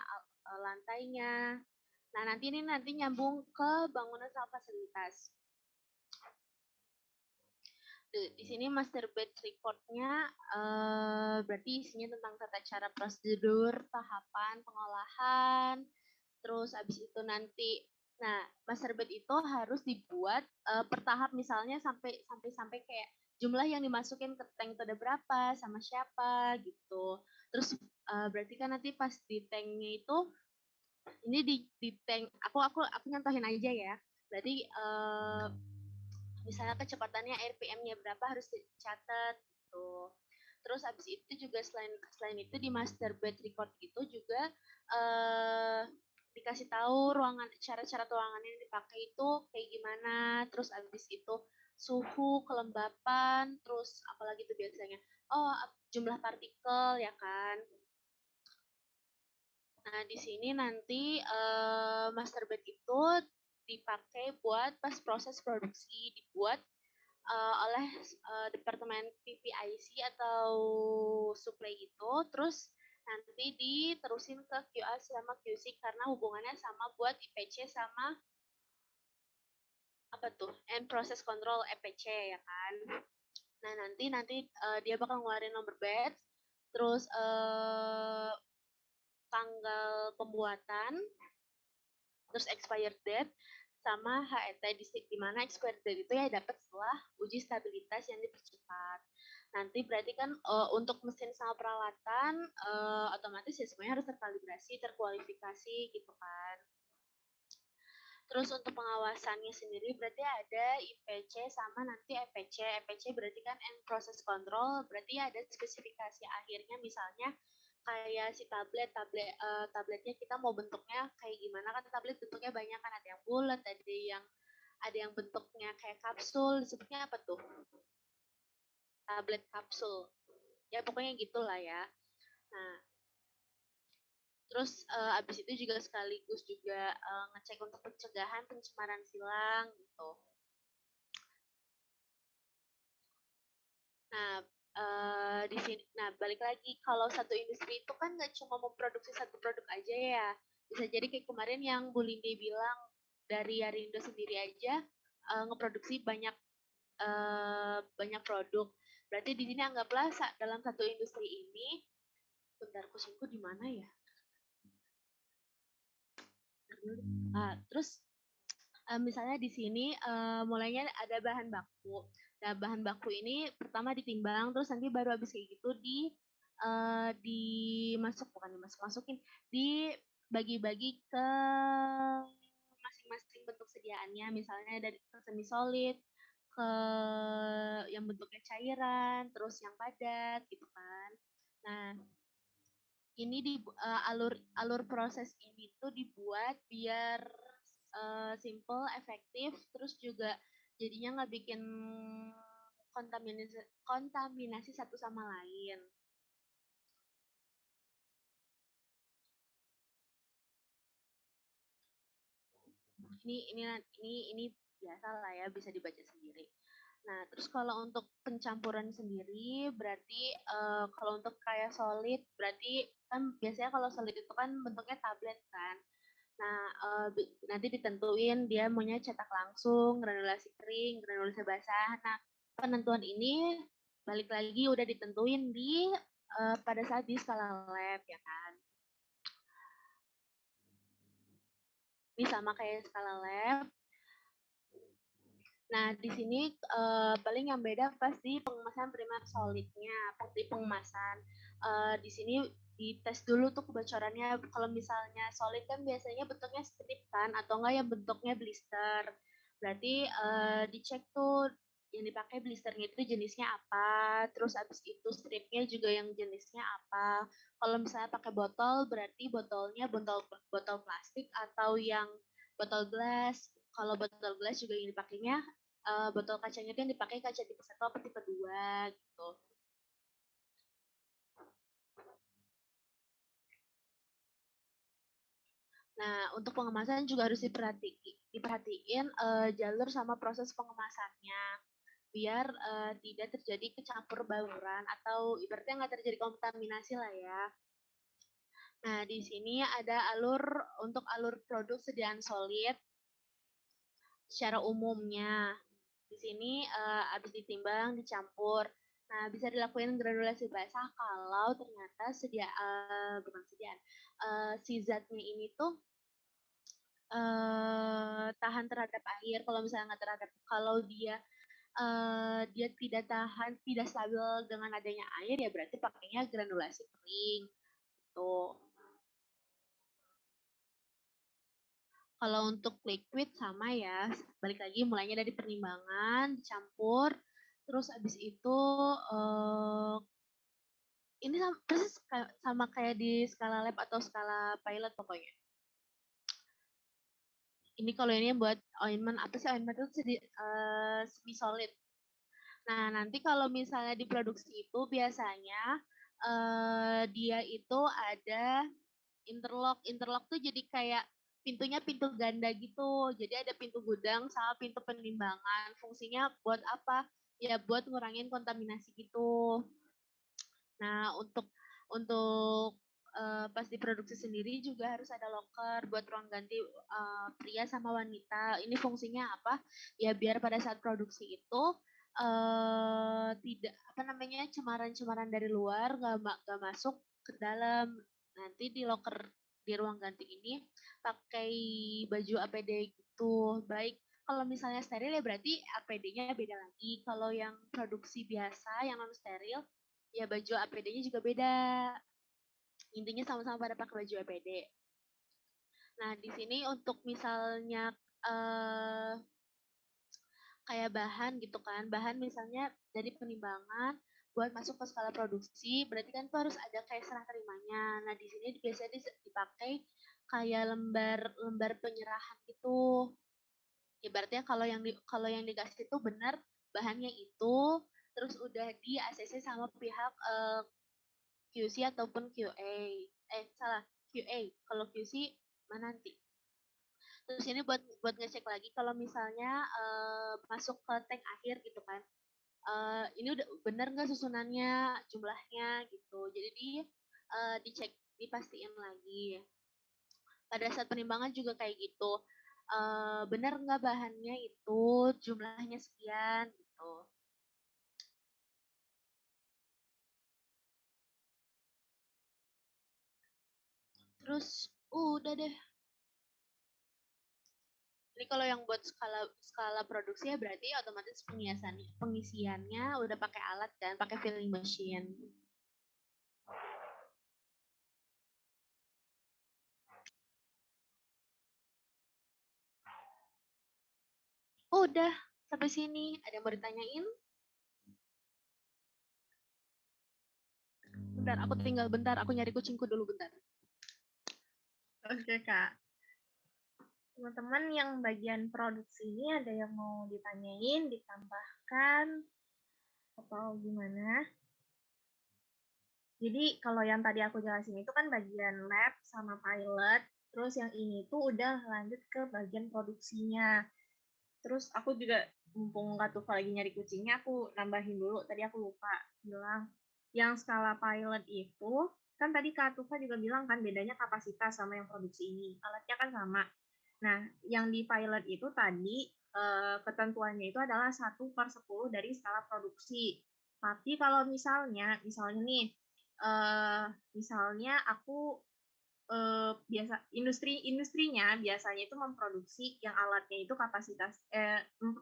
lantainya. Nah, nanti nyambung ke bangunan sama fasilitas. Di sini master batch report-nya berarti isinya tentang tata cara prosedur, tahapan pengolahan, terus habis itu nanti master batch itu harus dibuat per tahap misalnya sampai kayak jumlah yang dimasukin ke tank itu ada berapa sama siapa gitu. Terus berarti kan nanti pas di tanknya itu ini di tank aku nyontohin aja ya. Berarti misalnya kecepatannya RPM-nya berapa harus dicatat gitu. Terus habis itu juga selain itu di master batch record itu juga dikasih tahu cara-cara ruangan yang dipakai itu kayak gimana. Terus habis itu suhu, kelembapan, terus apalagi itu biasanya. Oh, jumlah partikel ya kan. Nah, di sini nanti master batch itu dipakai buat pas proses produksi, dibuat oleh departemen PPIC atau supply itu, terus nanti diterusin ke QA sama QC karena hubungannya sama buat IPC sama apa tuh and process control EPC ya kan. Nah, nanti dia bakal ngeluarin nomor batch, terus tanggal pembuatan, terus expired date, sama HET di mana expired date itu ya dapat setelah uji stabilitas yang dipercepat. Nanti berarti kan untuk mesin sama peralatan otomatis ya semuanya harus terkalibrasi, terkualifikasi gitu kan. Terus untuk pengawasannya sendiri berarti ada IPC sama nanti EPC. EPC berarti kan end process control, berarti ada spesifikasi akhirnya misalnya kayak si tabletnya kita mau bentuknya kayak gimana kan tablet bentuknya banyak kan ada yang bulat, ada yang bentuknya kayak kapsul, disebutnya apa tuh? Tablet kapsul. Ya pokoknya gitulah ya. Nah, terus abis itu juga sekaligus juga ngecek untuk pencegahan pencemaran silang gitu. Nah, di sini, nah balik lagi kalau satu industri itu kan nggak cuma memproduksi satu produk aja ya. Bisa jadi kayak kemarin yang Bu Linde bilang dari Yarindo sendiri aja ngeproduksi banyak banyak produk. Berarti di sini anggaplah dalam satu industri ini, bentar kucingku di mana ya? Terus misalnya di sini mulainya ada bahan baku. Nah, bahan baku ini pertama ditimbang, terus nanti baru habis kayak gitu masukin, dibagi-bagi ke masing-masing bentuk sediaannya, misalnya dari semi solid ke yang bentuknya cairan, terus yang padat gitu kan. Nah, ini alur proses ini tuh dibuat biar simple, efektif, terus juga jadinya nggak bikin kontaminasi satu sama lain. Ini biasa lah ya, bisa dibaca sendiri. Nah, terus kalau untuk pencampuran sendiri, berarti kalau untuk kayak solid, berarti kan biasanya kalau solid itu kan bentuknya tablet kan. Nah, nanti ditentuin dia maunya cetak langsung, granulasi kering, granulasi basah. Nah, penentuan ini balik lagi udah ditentuin pada saat di skala lab ya kan. Ini sama kayak skala lab. Nah, di sini paling yang beda pasti pengemasan primer solidnya, di pengemasan. Di sini dites dulu tuh kebocorannya. Kalau misalnya solid kan biasanya bentuknya strip kan, atau enggak yang bentuknya blister. Berarti dicek tuh yang dipakai blisternya itu jenisnya apa, terus abis itu stripnya juga yang jenisnya apa. Kalau misalnya pakai botol, berarti botolnya botol plastik atau yang botol gelas. Kalau botol gelas juga yang dipakainya botol kacanya itu yang dipakai kaca tipe 1 atau tipe 2 gitu. Nah, untuk pengemasan juga harus diperhatiin jalur sama proses pengemasannya biar tidak terjadi kecampur bauran atau ibaratnya nggak terjadi kontaminasi lah ya. Nah, di sini ada untuk alur produk sediaan solid secara umumnya. Di sini habis ditimbang, dicampur. Nah, bisa dilakukan granulasi basah kalau ternyata bukan sediaan, si zatnya ini tuh tahan terhadap air. Kalau misalnya nggak terhadap, kalau dia tidak tahan, tidak stabil dengan adanya air, ya berarti pakainya granulasi kering. Tuh. Kalau untuk liquid sama ya, balik lagi mulainya dari penimbangan, dicampur, terus abis itu ini persis sama kayak di skala lab atau skala pilot pokoknya. Ini kalau ini buat ointment, apa sih ointment itu semi solid. Nah, nanti kalau misalnya diproduksi itu biasanya dia itu ada interlock. Interlock tuh jadi kayak pintunya pintu ganda gitu. Jadi ada pintu gudang sama pintu penimbangan. Fungsinya buat apa? Ya buat ngurangin kontaminasi gitu. Nah, untuk pas diproduksi sendiri juga harus ada loker buat ruang ganti pria sama wanita. Ini fungsinya apa? Ya biar pada saat produksi itu tidak apa namanya cemaran-cemaran dari luar nggak masuk ke dalam. Nanti di loker di ruang ganti ini pakai baju APD gitu. Baik kalau misalnya steril ya berarti APD-nya beda lagi. Kalau yang produksi biasa yang non steril ya baju APD-nya juga beda. Intinya sama-sama pada pakai baju APD. Nah, di sini untuk misalnya kayak bahan gitu kan, bahan misalnya dari penimbangan buat masuk ke skala produksi, berarti kan itu harus ada kayak serah terimanya. Nah, di sini biasanya dipakai kayak lembar penyerahan gitu. Ibaratnya kalau yang dikasih itu benar bahannya itu, terus udah di ACC sama pihak QC ataupun QA. Salah, QA. Kalau QC mana nanti. Terus ini buat ngecek lagi kalau misalnya masuk ke tank akhir gitu kan. ini udah benar nggak susunannya, jumlahnya gitu. Jadi dicek, dipastiin lagi. Pada saat penimbangan juga kayak gitu. Benar nggak bahannya itu jumlahnya sekian gitu. Terus udah deh. Jadi kalau yang buat skala produksi ya berarti otomatis pengisiannya udah pakai alat kan, pakai filling machine. Udah sampai sini. Ada yang mau ditanyain? Bentar, aku tinggal bentar. Aku nyari kucingku dulu bentar. Oke, Kak. Teman-teman yang bagian produksi ini ada yang mau ditanyain, ditambahkan, atau gimana? Jadi kalau yang tadi aku jelasin itu kan bagian lab sama pilot, terus yang ini tuh udah lanjut ke bagian produksinya. Terus aku juga, mumpung Kak Tufa lagi nyari kucingnya, aku nambahin dulu, tadi aku lupa bilang. Yang skala pilot itu, kan tadi Kak Tufa juga bilang kan bedanya kapasitas sama yang produksi ini, alatnya kan sama. Nah, yang di pilot itu tadi ketentuannya itu adalah 1/10 dari skala produksi. Tapi kalau misalnya nih, misalnya aku biasa industrinya biasanya itu memproduksi yang alatnya itu kapasitas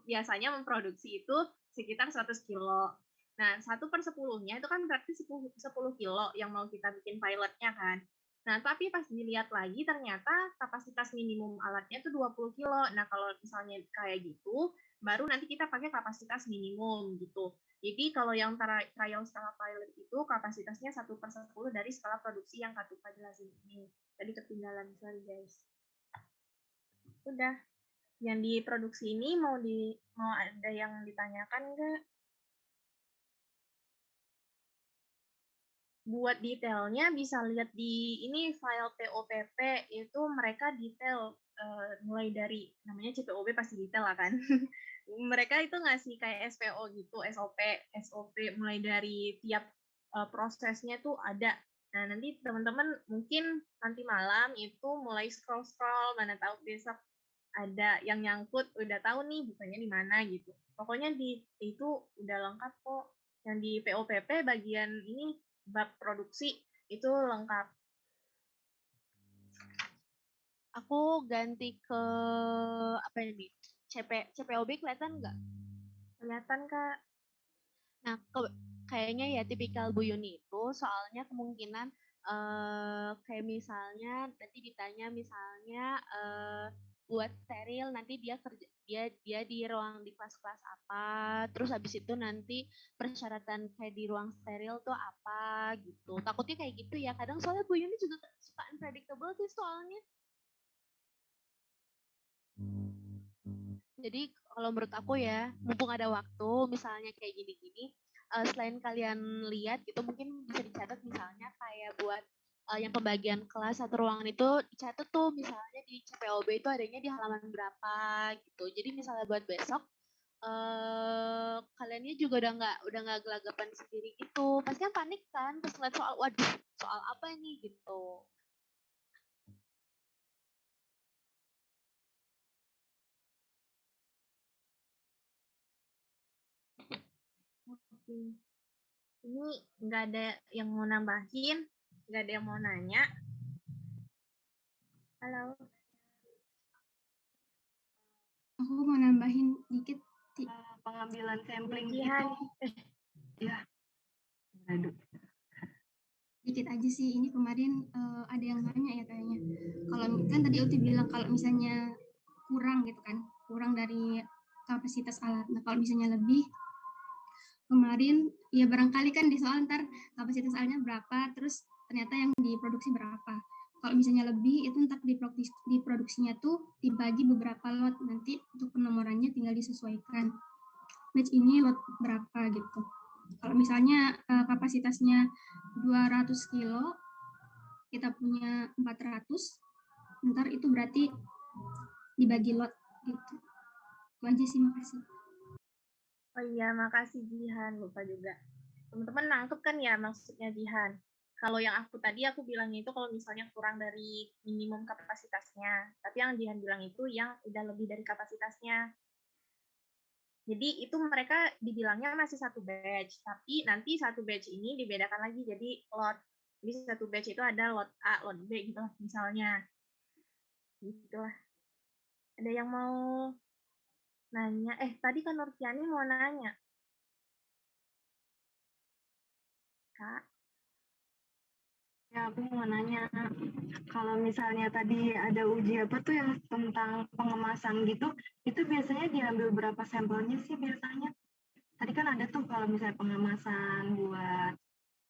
biasanya memproduksi itu sekitar 100 kilo. Nah, 1/10-nya itu kan berarti 10 kilo yang mau kita bikin pilotnya kan. Nah, tapi pas dilihat lagi ternyata kapasitas minimum alatnya itu 20 kilo. Nah, kalau misalnya kayak gitu, baru nanti kita pakai kapasitas minimum gitu. Jadi kalau yang trial skala pilot itu kapasitasnya 1/10 dari skala produksi yang Kak Tufa jelasin ini. Tadi ketinggalan, sorry guys. Udah. Yang di produksi ini mau ada yang ditanyakan nggak? Buat detailnya bisa lihat di ini file POPP, itu mereka detail mulai dari namanya CPOB pasti detail lah kan. Mereka itu ngasih kayak SPO gitu, SOP mulai dari tiap prosesnya tuh ada. Nah, nanti teman-teman mungkin nanti malam itu mulai scroll-scroll, mana tahu besok ada yang nyangkut, udah tahu nih bukannya di mana gitu. Pokoknya itu udah lengkap kok. Yang di POPP bagian ini bab produksi itu lengkap. Aku ganti ke apa ini? CPOB kelihatan nggak? Kelihatan, Kak. Nah, kayaknya ya tipikal Bu Yuni itu soalnya kemungkinan kayak misalnya nanti ditanya misalnya buat steril nanti dia kerja dia di ruang di kelas-kelas apa, terus habis itu nanti persyaratan kayak di ruang steril tuh apa gitu. Takutnya kayak gitu ya. Kadang soalnya Bu Yuni juga suka unpredictable sih soalnya. Jadi kalau menurut aku ya, mumpung ada waktu, misalnya kayak gini-gini, selain kalian lihat gitu, mungkin bisa dicatat misalnya kayak buat yang pembagian kelas atau ruangan itu dicatat tuh misalnya di CPOB itu adanya di halaman berapa gitu. Jadi misalnya buat besok, kaliannya juga udah nggak gelagapan sendiri gitu. Pasti kan panik kan, terus ngeliat soal, waduh, soal apa ini gitu. Oke. Ini nggak ada yang mau nambahin, nggak ada yang mau nanya. Halo. Aku mau nambahin dikit. Pengambilan sampling Latihan. ya. Aduh. Dikit aja sih, ini kemarin ada yang nanya ya kayaknya. Kalau kan tadi Uti bilang kalau misalnya kurang gitu kan, kurang dari kapasitas alat. Nah kalau misalnya lebih, kemarin ya barangkali kan di soal ntar kapasitas alatnya berapa, terus ternyata yang diproduksi berapa. Kalau misalnya lebih itu ntar diproduksinya tuh dibagi beberapa lot, nanti untuk penomorannya tinggal disesuaikan. Batch ini lot berapa gitu. Kalau misalnya kapasitasnya 200 kilo, kita punya 400, ntar itu berarti dibagi lot gitu. Itu aja sih, makasih. Oh iya, makasih Jihan. Lupa juga. Teman-teman nangkep kan ya maksudnya Jihan? Kalau yang aku tadi aku bilang itu kalau misalnya kurang dari minimum kapasitasnya. Tapi yang Jihan bilang itu yang udah lebih dari kapasitasnya. Jadi itu mereka dibilangnya masih satu batch, tapi nanti satu batch ini dibedakan lagi jadi lot. Jadi satu batch itu ada lot A, lot B gitu lah misalnya. Gitu lah. Ada yang mau nanya? Tadi kan Nurkiani mau nanya. Kak? Ya, aku mau nanya, kalau misalnya tadi ada uji apa tuh yang tentang pengemasan gitu, itu biasanya diambil berapa sampelnya sih biasanya? Tadi kan ada tuh kalau misalnya pengemasan buat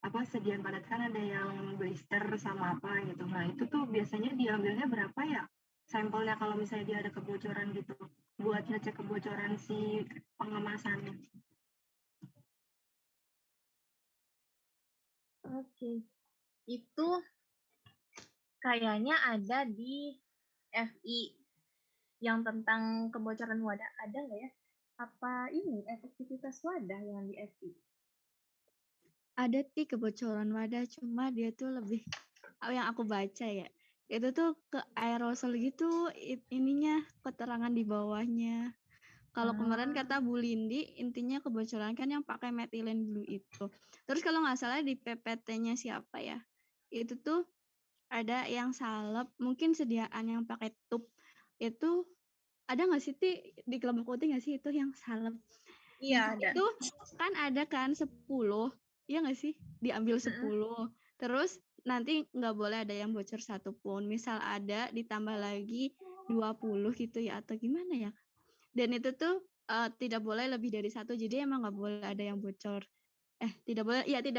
apa sediaan padat kan ada yang blister sama apa gitu. Nah, itu tuh biasanya diambilnya berapa ya sampelnya kalau misalnya dia ada kebocoran gitu buat ngecek kebocoran si pengemasannya. Oke. Itu kayaknya ada di FI yang tentang kebocoran wadah. Ada nggak ya? Apa ini efektivitas wadah yang di FI? Ada kebocoran wadah, cuma dia tuh lebih yang aku baca ya, itu tuh ke aerosol gitu ininya keterangan di bawahnya. Kalau kemarin kata Bu Lindi, intinya kebocoran kan yang pakai methylene blue itu. Terus kalau nggak salah di PPT-nya siapa ya, itu tuh ada yang salep, mungkin sediaan yang pakai tube itu ada nggak sih di kelompok putih nggak sih itu yang salep? Iya ada. Itu kan ada kan 10, iya nggak sih? Diambil 10. Terus nanti nggak boleh ada yang bocor satupun. Misal ada ditambah lagi 20 gitu ya atau gimana ya? Dan itu tuh tidak boleh lebih dari 1. Jadi emang nggak boleh ada yang bocor. Tidak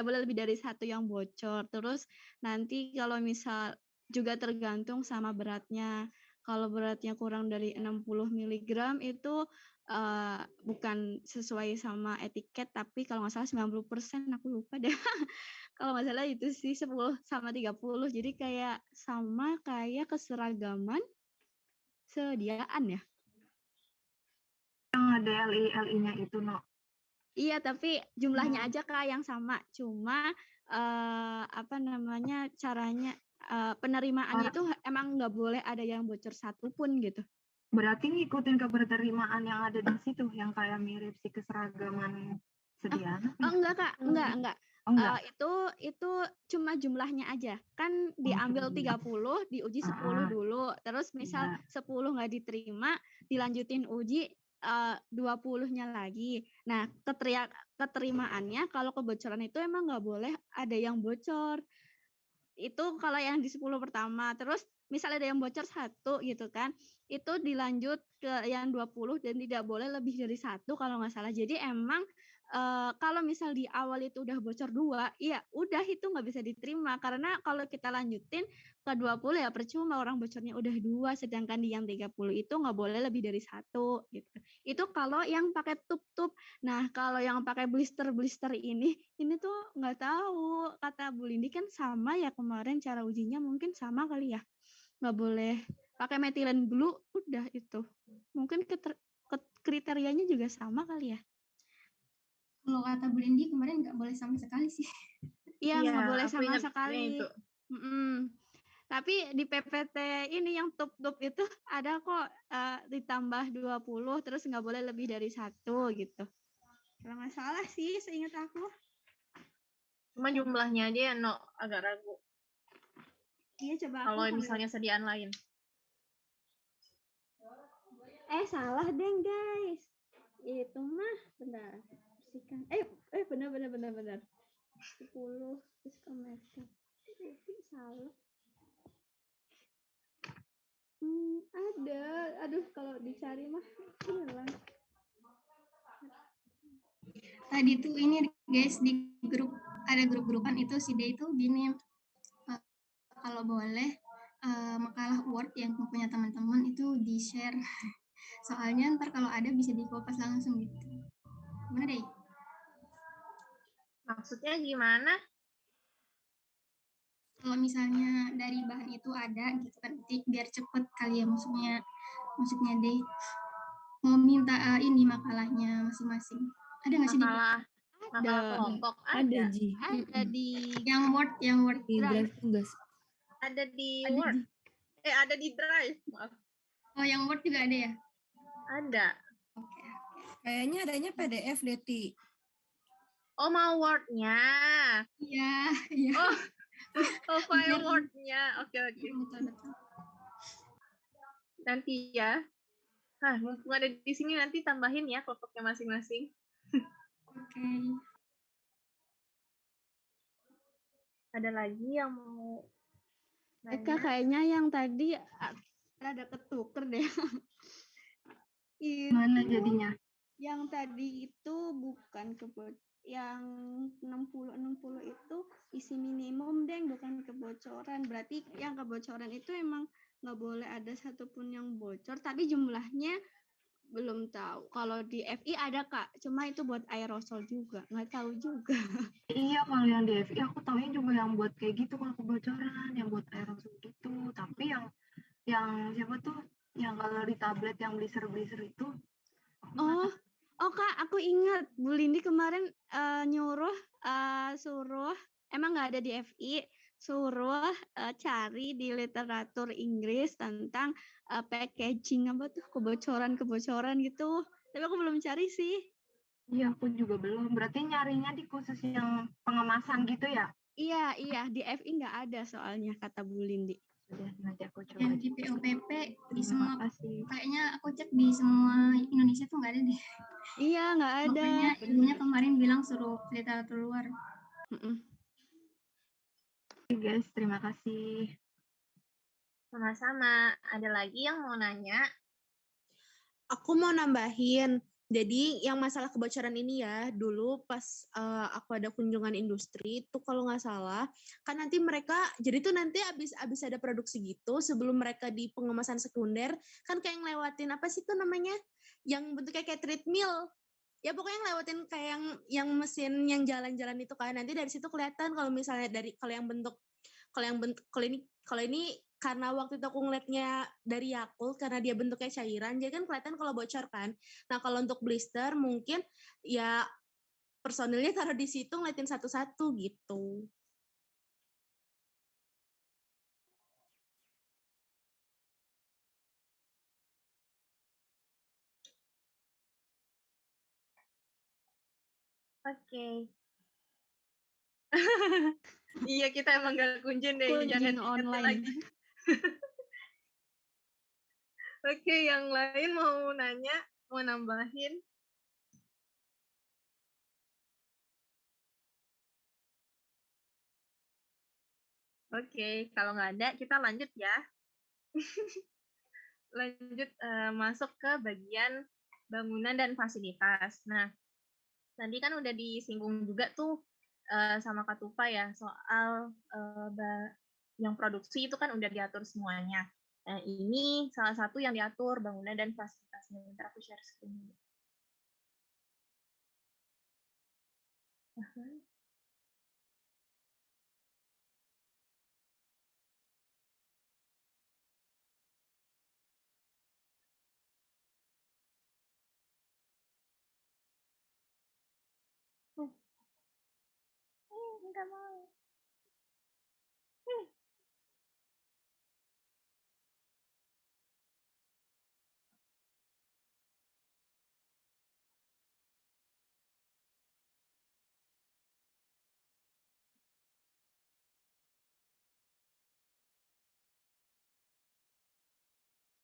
boleh lebih dari 1 yang bocor. Terus nanti kalau misal juga tergantung sama beratnya. Kalau beratnya kurang dari 60 mg itu bukan sesuai sama etiket, tapi kalau nggak salah 90%, aku lupa deh. Kalau nggak salah itu sih 10 sama 30. Jadi kayak sama kayak keseragaman sediaan ya. Yang ada LI-nya itu, no. Iya, tapi jumlahnya aja Kak yang sama. Cuma caranya penerimaannya itu emang nggak boleh ada yang bocor satupun gitu. Berarti ngikutin keberterimaan yang ada di situ, yang kayak mirip si keseragaman sediaan. Enggak Kak, enggak. Itu cuma jumlahnya aja. Kan diambil 30, diuji 10 dulu. Terus misal 10 nggak diterima, dilanjutin uji 20-nya lagi. Nah, keterimaannya kalau kebocoran itu emang nggak boleh ada yang bocor. Itu kalau yang di 10 pertama. Terus misalnya ada yang bocor 1 gitu kan, itu dilanjut ke yang 20 dan tidak boleh lebih dari 1 kalau nggak salah. Jadi emang kalau misal di awal itu udah bocor 2, ya udah itu nggak bisa diterima. Karena kalau kita lanjutin ke 20 ya percuma, orang bocornya udah 2, sedangkan di yang 30 itu nggak boleh lebih dari 1 gitu. Itu kalau yang pakai tub-tub. Nah, kalau yang pakai blister-blister ini tuh nggak tahu. Kata Bu Lindi kan sama ya kemarin cara ujinya, mungkin sama kali ya. Nggak boleh pakai methylene blue, udah itu. Mungkin kriterianya juga sama kali ya. Kalau kata Bu Lindi kemarin nggak boleh sama sekali sih. Iya, nggak boleh sama sekali. Tapi di PPT ini yang tub-tub itu ada kok ditambah 20, terus nggak boleh lebih dari 1 gitu. Kalau nggak salah sih, seingat aku. Cuma jumlahnya aja ya, agak ragu. Iya, coba kalau misalnya sediaan lain. Salah deh guys. Itu mah benar. Bersihkan. Benar. 10 diskometer. Salah. Ada. Aduh, kalau dicari mah hilang. Tadi tuh ini guys di grup ada grup-grupan itu si D itu gini, kalau boleh makalah Word yang punya teman-teman itu di-share. Soalnya ntar kalau ada bisa di-copy langsung gitu. Gimana deh? Maksudnya gimana? Kalau misalnya dari bahan itu ada gitu kan, biar cepet kali ya maksudnya deh mau minta ini makalahnya masing-masing. Ada nggak sih di Makalah kelompok Ada Ji. Ada di yang Word Di drive tugas. ada di Ada Word. di Ada di Drive. Maaf. Oh, yang Word juga ada ya? Ada. Oke. Kayaknya adanya PDF deh, Ti. Oh, mau Word-nya. Iya, iya. Oh, file Word-nya. Oke. Betul. Nanti ya. Mumpung ada di sini nanti tambahin ya kelompoknya masing-masing. Oke. Ada lagi yang mau Eka nanya? kayaknya yang tadi rada ketuker deh. Mana jadinya? Yang tadi itu bukan yang 60 itu isi minimum deh, bukan kebocoran. Berarti yang kebocoran itu emang nggak boleh ada satupun yang bocor, tapi jumlahnya belum tahu. Kalau di FI ada Kak, cuma itu buat aerosol juga, nggak tahu juga. Iya, kalau yang di FI aku taunya juga yang buat kayak gitu kalau kebocoran, yang buat aerosol gitu. Tapi yang siapa tuh? Yang kalau di tablet yang blister itu. Oh Kak, aku ingat Bu Lindi kemarin suruh, emang nggak ada di FI, suruh cari di literatur Inggris tentang packaging apa tuh kebocoran gitu. Tapi aku belum cari sih. Iya, aku juga belum. Berarti nyarinya di khusus yang pengemasan gitu ya? Iya, di FI nggak ada soalnya kata Bu Lindi. Sudah, nanti aku coba. Yang di POPP di Terima semua, kasih. kayaknya aku cek di semua Indonesia tuh nggak ada deh. Iya, nggak ada. Makanya ibunya kemarin bilang suruh literatur luar. Oke guys, terima kasih. Sama-sama. Ada lagi yang mau nanya? Aku mau nambahin. Jadi yang masalah kebocoran ini ya, dulu pas aku ada kunjungan industri itu kalau nggak salah, kan nanti mereka, jadi tuh nanti abis ada produksi gitu, sebelum mereka di pengemasan sekunder, kan kayak ngelewatin apa sih tuh namanya, yang bentuknya kayak treadmill. Ya pokoknya ngelewatin kayak yang mesin yang jalan-jalan itu kan, nanti dari situ kelihatan kalau misalnya kalau ini karena waktu itu aku ngeliatnya dari Yakult karena dia bentuknya cairan, jadi kan kelihatan kalau bocor kan. Nah kalau untuk blister mungkin ya personilnya taruh di situ ngeliatin satu-satu gitu. Oke. Iya, kita emang gak kunjung deh. Jangan online lagi. Oke, yang lain mau nanya, mau nambahin? Oke, kalau nggak ada, kita lanjut ya. Lanjut masuk ke bagian bangunan dan fasilitas. Nah, tadi kan udah disinggung juga tuh sama Kak Tufa ya, soal yang produksi itu kan udah diatur semuanya. Nah, ini salah satu yang diatur bangunan dan fasilitasnya. Bentar aku share screen dulu. Enggak mau.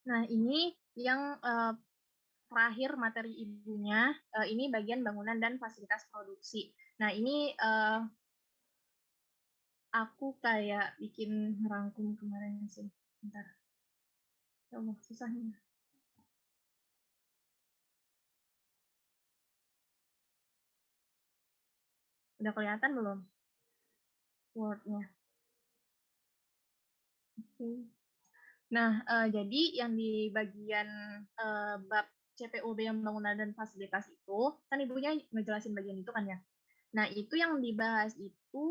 Nah, ini yang terakhir materi ibunya, ini bagian bangunan dan fasilitas produksi. Nah, ini aku kayak bikin rangkum kemarin sih. Bentar. Ya Allah, susahnya. Udah kelihatan belum Word-nya? Oke. Nah, jadi yang di bagian bab CPOB yang bangunan dan fasilitas itu, kan ibunya ngejelasin bagian itu kan ya. Nah, itu yang dibahas itu,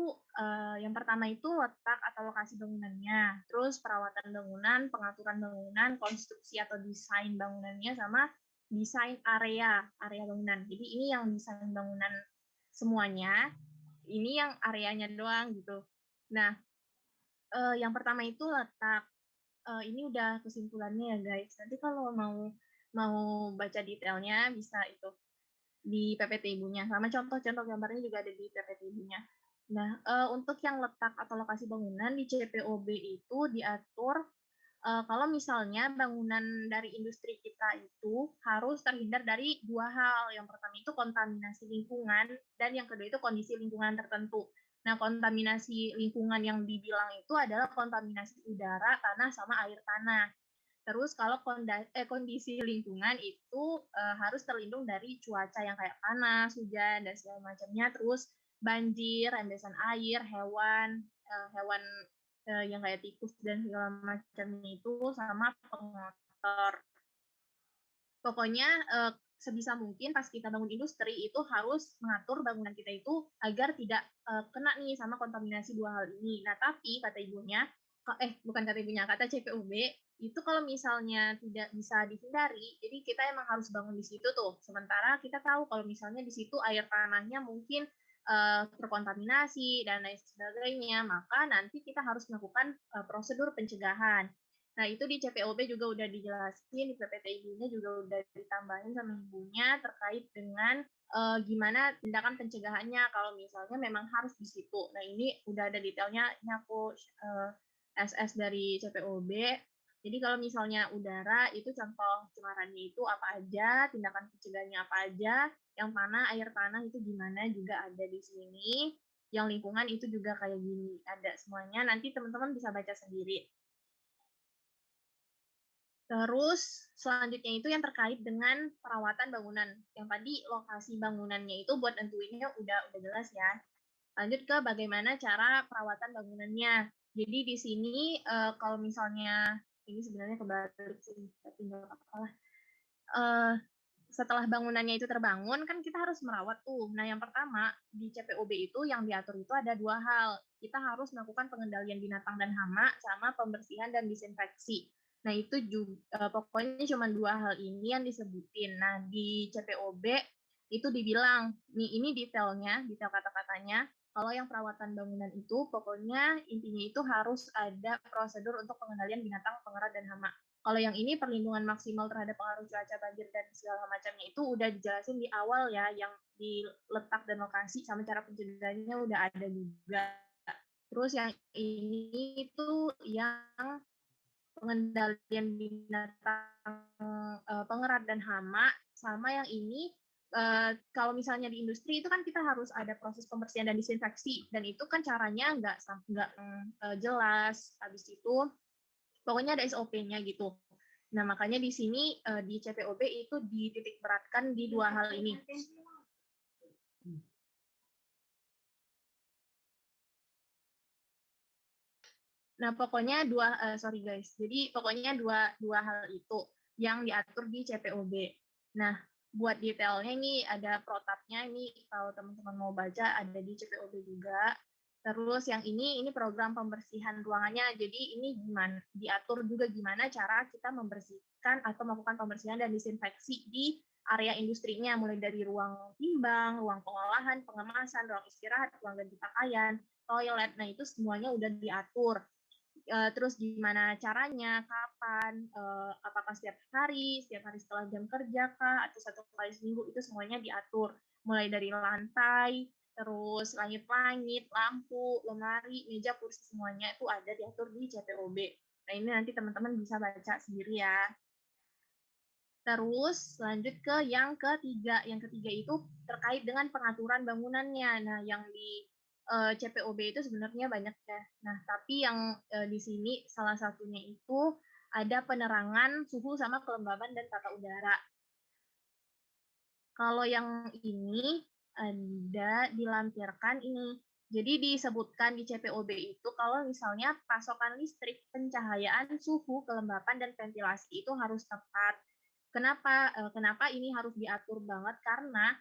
yang pertama itu letak atau lokasi bangunannya, terus perawatan bangunan, pengaturan bangunan, konstruksi atau desain bangunannya, sama desain area bangunan. Jadi ini yang desain bangunan semuanya, ini yang areanya doang gitu. Nah, yang pertama itu letak. Ini udah kesimpulannya ya guys. Nanti kalau mau baca detailnya bisa itu di PPT ibunya. Sama contoh-contoh gambarnya juga ada di PPT ibunya. Nah, untuk yang letak atau lokasi bangunan di CPOB itu diatur kalau misalnya bangunan dari industri kita itu harus terhindar dari dua hal. Yang pertama itu kontaminasi lingkungan, dan yang kedua itu kondisi lingkungan tertentu. Nah, kontaminasi lingkungan yang dibilang itu adalah kontaminasi udara, tanah, sama air tanah. Terus kalau kondisi lingkungan itu harus terlindung dari cuaca yang kayak panas, hujan, dan segala macamnya. Terus banjir, rembesan air, hewan yang kayak tikus dan segala macamnya itu, sama pengotor. Pokoknya sebisa mungkin pas kita bangun industri itu harus mengatur bangunan kita itu agar tidak kena nih sama kontaminasi dua hal ini. Nah, tapi kata ibunya, bukan kata ibunya, kata CPUB, itu kalau misalnya tidak bisa dihindari, jadi kita emang harus bangun di situ tuh. Sementara kita tahu kalau misalnya di situ air tanahnya mungkin terkontaminasi dan lain sebagainya, maka nanti kita harus melakukan prosedur pencegahan. Nah, itu di CPOB juga udah dijelasin, di PPT ibunya juga udah ditambahin sama ibunya terkait dengan gimana tindakan pencegahannya kalau misalnya memang harus di situ. Nah, ini udah ada detailnya, ini aku SS dari CPOB. Jadi kalau misalnya udara, itu contoh cemarannya itu apa aja, tindakan pencegahannya apa aja, yang mana air tanah itu gimana juga ada di sini, yang lingkungan itu juga kayak gini, ada semuanya, nanti teman-teman bisa baca sendiri. Terus selanjutnya itu yang terkait dengan perawatan bangunan. Yang tadi lokasi bangunannya itu buat nentuinnya udah jelas ya. Lanjut ke bagaimana cara perawatan bangunannya. Jadi di sini kalau misalnya ini sebenarnya kebalik sih, tapi nggak apa-apa. Setelah bangunannya itu terbangun, kan kita harus merawat tuh. Nah, yang pertama di CPOB itu yang diatur itu ada dua hal. Kita harus melakukan pengendalian binatang dan hama sama pembersihan dan disinfeksi. Nah, itu juga pokoknya cuma dua hal ini yang disebutin. Nah, di CPOB itu dibilang, nih ini detail kata-katanya, kalau yang perawatan bangunan itu pokoknya intinya itu harus ada prosedur untuk pengendalian binatang, pengerat, dan hama. Kalau yang ini perlindungan maksimal terhadap pengaruh cuaca, banjir, dan segala macamnya itu udah dijelasin di awal ya, yang di letak dan lokasi sama cara pencegahannya udah ada juga. Terus yang ini itu yang pengendalian binatang, pengerat, dan hama, sama yang ini kalau misalnya di industri itu kan kita harus ada proses pembersihan dan disinfeksi, dan itu kan caranya nggak jelas. Habis itu pokoknya ada SOP-nya gitu. Nah, makanya di sini di CPOB itu dititik beratkan di dua hal ini. Nah, pokoknya Jadi pokoknya dua hal itu yang diatur di CPOB. Nah, buat detailnya ini ada protapnya, ini kalau teman-teman mau baca ada di CPOB juga. Terus yang ini program pembersihan ruangannya. Jadi ini diatur juga gimana cara kita membersihkan atau melakukan pembersihan dan disinfeksi di area industrinya, mulai dari ruang timbang, ruang pengolahan, pengemasan, ruang istirahat, ruang ganti pakaian, toilet. Nah, itu semuanya udah diatur. Terus gimana caranya, kapan, apakah setiap hari setelah jam kerja kah, atau 1 kali seminggu, itu semuanya diatur. Mulai dari lantai, terus langit-langit, lampu, lemari, meja, kursi, semuanya itu ada diatur di CPOB. Nah, ini nanti teman-teman bisa baca sendiri ya. Terus lanjut ke yang ketiga. Yang ketiga itu terkait dengan pengaturan bangunannya. Nah, yang di CPOB itu sebenarnya banyak ya. Nah, tapi yang di sini salah satunya itu ada penerangan suhu sama kelembaban dan tata udara. Kalau yang ini ada dilampirkan ini. Jadi disebutkan di CPOB itu kalau misalnya pasokan listrik, pencahayaan, suhu, kelembapan, dan ventilasi itu harus tepat. Kenapa ini harus diatur banget? Karena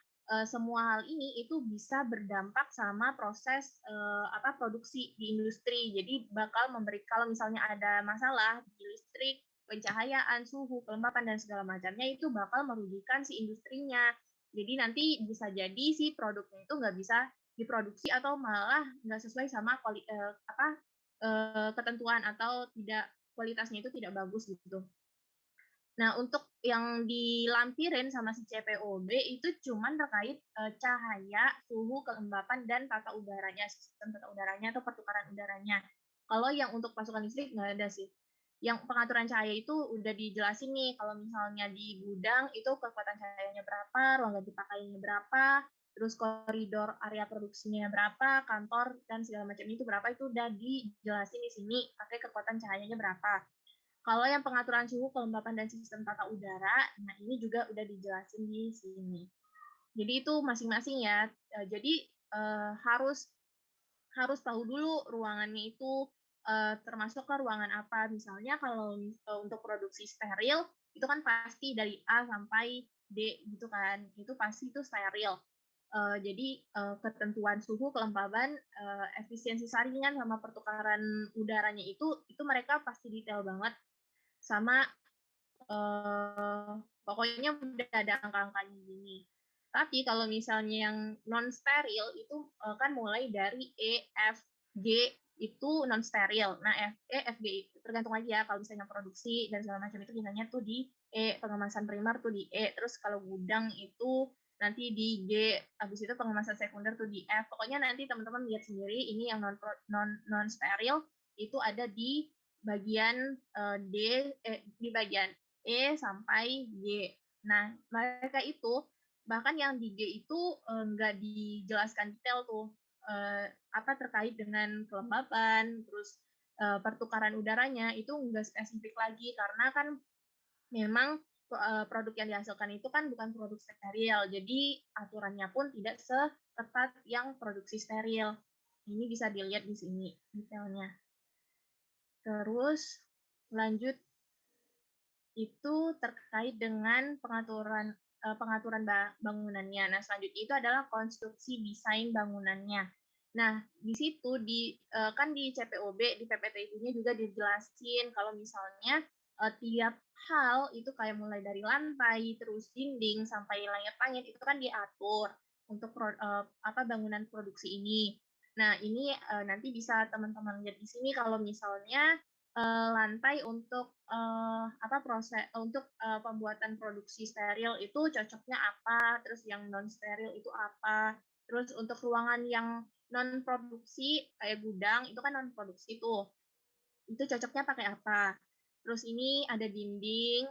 semua hal ini itu bisa berdampak sama proses produksi di industri. Jadi bakal kalau misalnya ada masalah di listrik, pencahayaan, suhu, kelembapan, dan segala macamnya itu bakal merugikan si industrinya. Jadi nanti bisa jadi si produknya itu nggak bisa diproduksi atau malah nggak sesuai sama ketentuan atau tidak kualitasnya itu tidak bagus gitu. Nah, untuk yang dilampirin sama si CPOB itu cuman terkait cahaya, suhu, kelembapan, dan tata udaranya, sistem tata udaranya atau pertukaran udaranya. Kalau yang untuk pasokan listrik nggak ada sih. Yang pengaturan cahaya itu udah dijelasin nih, kalau misalnya di gudang itu kekuatan cahayanya berapa, ruang ganti pakaiannya berapa, terus koridor area produksinya berapa, kantor, dan segala macam itu berapa, itu udah dijelasin di sini, pakai kekuatan cahayanya berapa. Kalau yang pengaturan suhu, kelembapan, dan sistem tata udara, nah ini juga udah dijelasin di sini. Jadi itu masing-masing ya. Jadi harus tahu dulu ruangannya itu termasuk ke ruangan apa. Misalnya kalau untuk produksi steril, itu kan pasti dari A sampai D gitu kan. Itu pasti itu steril. Jadi ketentuan suhu, kelembaban, efisiensi saringan sama pertukaran udaranya itu mereka pasti detail banget. Sama pokoknya udah ada angka-angkanya gini. Tapi kalau misalnya yang non steril itu kan mulai dari E, F, G itu non steril. Nah, F, G tergantung lagi ya, kalau misalnya produksi dan segala macam itu biasanya tuh di E, pengemasan primer tuh di E, terus kalau gudang itu nanti di G, habis itu pengemasan sekunder tuh di F. Pokoknya nanti teman-teman lihat sendiri ini yang non steril itu ada di bagian di bagian E sampai G. Nah, mereka itu bahkan yang di G itu nggak dijelaskan detail tuh terkait dengan kelembapan, terus pertukaran udaranya itu nggak spesifik lagi karena kan memang produk yang dihasilkan itu kan bukan produk steril, jadi aturannya pun tidak seketat yang produksi steril. Ini bisa dilihat di sini detailnya. Terus lanjut itu terkait dengan pengaturan bangunannya. Nah, selanjutnya itu adalah konstruksi desain bangunannya. Nah, di situ kan di CPOB, di PPTIQ-nya juga dijelasin kalau misalnya tiap hal itu kayak mulai dari lantai, terus dinding sampai langit-langit itu kan diatur untuk bangunan produksi ini. Nah, ini nanti bisa teman-teman lihat di sini kalau misalnya lantai untuk pembuatan produksi steril itu cocoknya apa, terus yang non steril itu apa, terus untuk ruangan yang non produksi kayak gudang itu kan non produksi tuh, itu cocoknya pakai apa, terus ini ada dinding,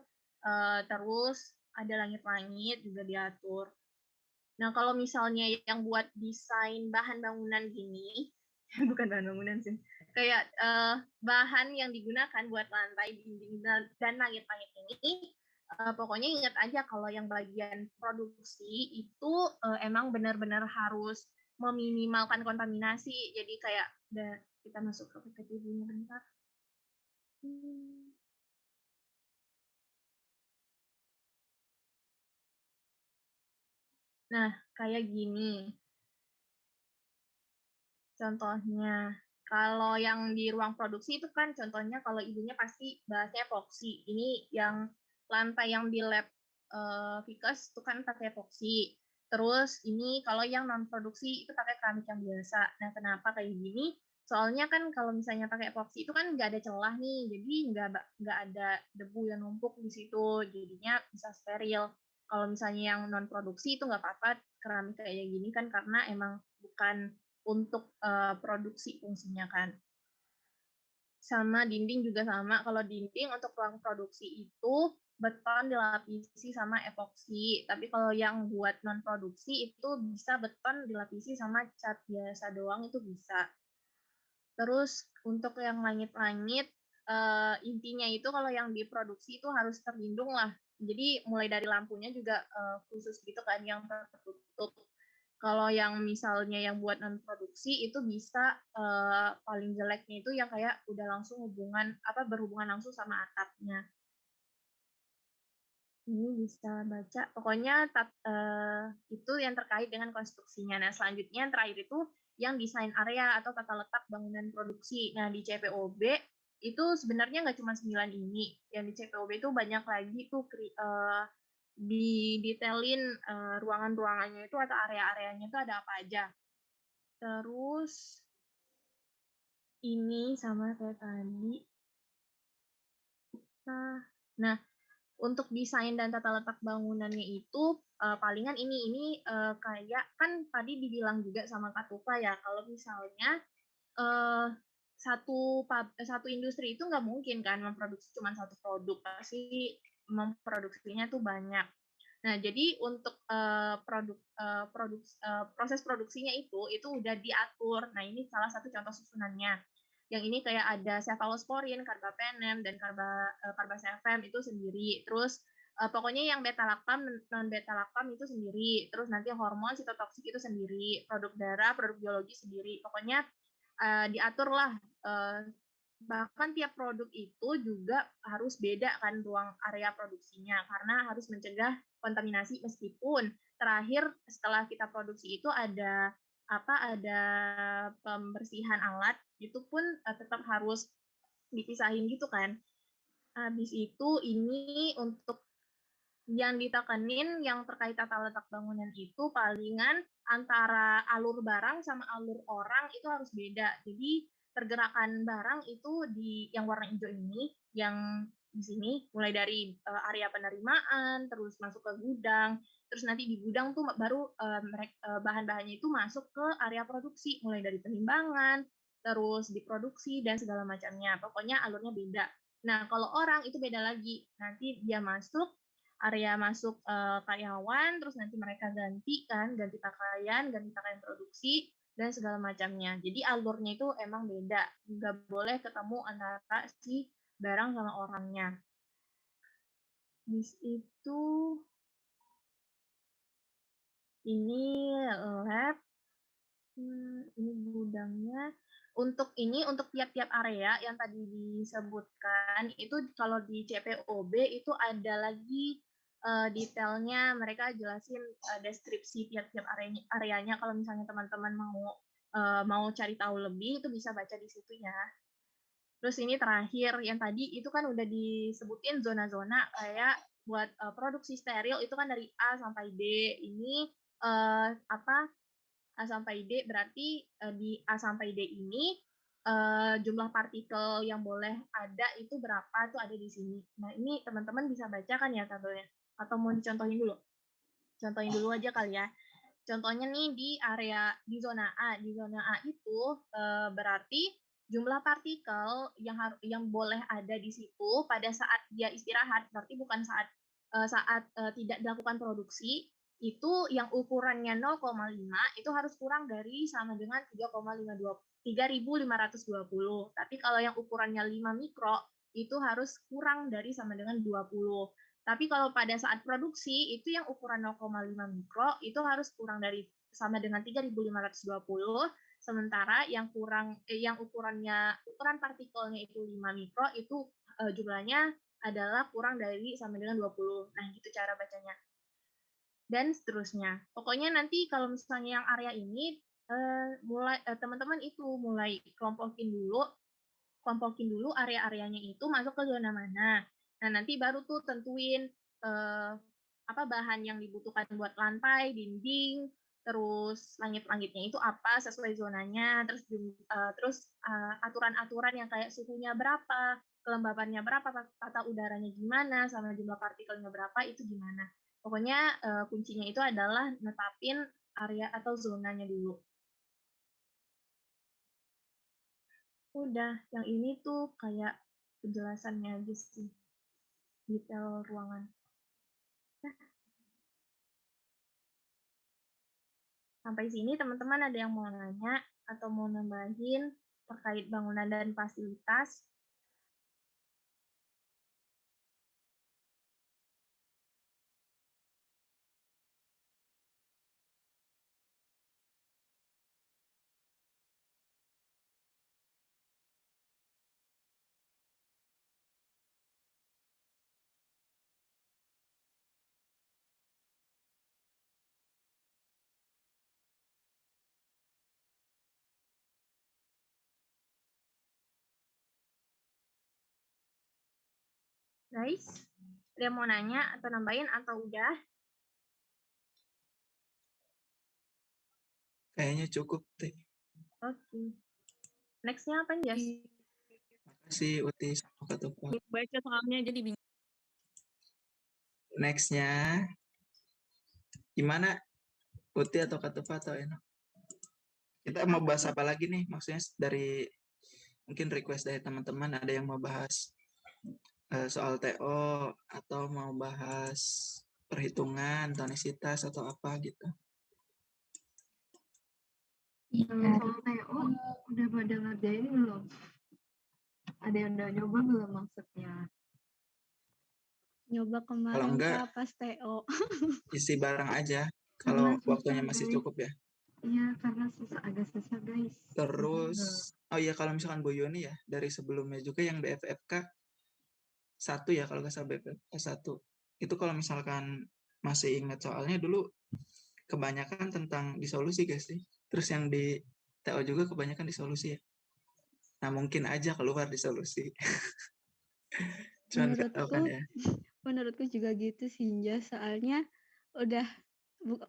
terus ada langit-langit juga diatur. Nah, kalau misalnya yang buat desain bahan bangunan gini, bukan bahan bangunan sih, kayak bahan yang digunakan buat lantai, dinding, dan langit-langit ini, pokoknya ingat aja kalau yang bagian produksi itu emang benar-benar harus meminimalkan kontaminasi. Jadi kayak kita masuk ke PPT-nya bentar. Nah, kayak gini. Contohnya, kalau yang di ruang produksi itu kan contohnya kalau ibunya pasti bahasnya epoksi. Ini yang lantai yang di lab Vickers itu kan pakai epoksi. Terus ini kalau yang non produksi itu pakai keramik yang biasa. Nah, kenapa kayak gini? Soalnya kan kalau misalnya pakai epoksi itu kan nggak ada celah nih, jadi nggak ada debu yang numpuk di situ, jadinya bisa steril. Kalau misalnya yang non produksi itu nggak apa-apa keramik kayak gini kan karena emang bukan untuk produksi fungsinya kan. Sama dinding juga sama. Kalau dinding untuk ruang produksi itu beton dilapisi sama epoksi. Tapi kalau yang buat non produksi itu bisa beton dilapisi sama cat biasa doang itu bisa. Terus untuk yang langit-langit intinya itu kalau yang diproduksi itu harus terlindung lah. Jadi mulai dari lampunya juga khusus gitu kan yang tertutup. Kalau yang misalnya yang buat non produksi itu bisa paling jeleknya itu yang kayak udah langsung berhubungan langsung sama atapnya. Ini bisa baca. Pokoknya itu yang terkait dengan konstruksinya. Nah, selanjutnya yang terakhir itu yang desain area atau tata letak bangunan produksi. Nah, di CPOB itu sebenarnya nggak cuma 9 ini. Yang di CPOB itu banyak lagi tuh didetailin ruangan-ruangannya itu atau area-areanya itu ada apa aja. Terus ini sama kayak tadi. Nah, untuk desain dan tata letak bangunannya itu palingan ini kayak kan tadi dibilang juga sama Kak Tufa ya, kalau misalnya satu industri itu nggak mungkin kan memproduksi cuma satu produk, pasti memproduksinya tuh banyak. Nah, jadi untuk proses produksinya itu udah diatur. Nah, ini salah satu contoh susunannya. Yang ini kayak ada cefalosporin, carbapenem, dan carbazepam itu sendiri. Terus pokoknya yang beta-lactam, non-beta-lactam itu sendiri. Terus nanti hormon sitotoksik itu sendiri. Produk darah, produk biologi sendiri. Pokoknya diaturlah. Bahkan tiap produk itu juga harus beda kan ruang area produksinya. Karena harus mencegah kontaminasi meskipun terakhir setelah kita produksi itu ada pembersihan alat itu pun tetap harus dipisahin gitu kan. Habis itu ini untuk yang ditekenin yang terkait tata letak bangunan itu palingan antara alur barang sama alur orang itu harus beda. Jadi pergerakan barang itu di yang warna hijau ini yang di sini mulai dari area penerimaan terus masuk ke gudang, terus nanti di gudang tuh baru bahan-bahannya itu masuk ke area produksi mulai dari penimbangan, terus diproduksi dan segala macamnya. Pokoknya alurnya beda. Nah, kalau orang itu beda lagi. Nanti dia masuk area masuk karyawan, terus nanti mereka ganti pakaian produksi dan segala macamnya. Jadi alurnya itu emang beda, nggak boleh ketemu antara si barang sama orangnya. Bis itu ini lab, ini gudangnya. Untuk tiap-tiap area yang tadi disebutkan itu kalau di CPOB itu ada lagi detailnya, mereka jelasin deskripsi tiap-tiap areanya. Kalau misalnya teman-teman mau cari tahu lebih itu bisa baca di situ ya. Terus ini terakhir yang tadi itu kan udah disebutin zona-zona kayak buat produksi steril itu kan dari A sampai D. Ini A sampai D berarti di A sampai D ini jumlah partikel yang boleh ada itu berapa tuh ada di sini. Nah, ini teman-teman bisa baca kan ya tabelnya? Atau mau dicontohin dulu? Contohin dulu aja kali ya. Contohnya nih di zona A. Di zona A itu berarti jumlah partikel yang boleh ada di situ pada saat dia istirahat, berarti bukan saat tidak dilakukan produksi, itu yang ukurannya 0,5 itu harus kurang dari sama dengan 3.520. Tapi kalau yang ukurannya 5 mikro itu harus kurang dari sama dengan 20. Tapi kalau pada saat produksi itu yang ukuran 0,5 mikro itu harus kurang dari sama dengan 3.520, sementara yang ukuran partikelnya itu 5 mikro itu jumlahnya adalah kurang dari sama dengan 20. Nah, gitu cara bacanya. Dan seterusnya. Pokoknya nanti kalau misalnya yang area ini teman-teman itu mulai kelompokin dulu area-areanya itu masuk ke zona mana. Nah, nanti baru tuh tentuin apa bahan yang dibutuhkan buat lantai, dinding, terus langit-langitnya itu apa sesuai zonanya, terus aturan-aturan yang kayak suhunya berapa, kelembabannya berapa, tata udaranya gimana, sama jumlah partikelnya berapa itu gimana. Pokoknya kuncinya itu adalah netapin area atau zonanya dulu. Udah, yang ini tuh kayak penjelasannya aja sih, detail ruangan. Nah, sampai sini teman-teman ada yang mau nanya atau mau nambahin terkait bangunan dan fasilitas? Guys, ada yang mau nanya atau nambahin atau udah? Kayaknya cukup, Teh. Oke. Next-nya apa, Jas? Makasih, Uti sama Kak Tufa. Baca soalnya jadi bingung. Next-nya, gimana? Uti atau Kak Tufa atau Eno? Kita mau bahas apa lagi nih? Maksudnya dari mungkin request dari teman-teman, ada yang mau bahas soal TO atau mau bahas perhitungan, tonisitas atau apa gitu. Kalau soal TO udah pada ngerjain belum? Ada yang udah nyoba belum maksudnya? Nyoba Kalau kemarin enggak, Kak pas TO. isi bareng aja. Karena Kalau susah, waktunya masih guys. cukup ya. Iya, karena agak susah guys. Terus, oh iya kalau misalkan Bu Yoni ya, dari sebelumnya juga yang BFFK 1 ya, kalau nggak salah BFFK 1. Itu kalau misalkan masih ingat soalnya dulu kebanyakan tentang disolusi guys sih. Terus yang di TO juga kebanyakan disolusi ya. Nah mungkin aja keluar disolusi. Cuman nggak tahu kan ya. Menurutku juga gitu sih, Jas. Soalnya udah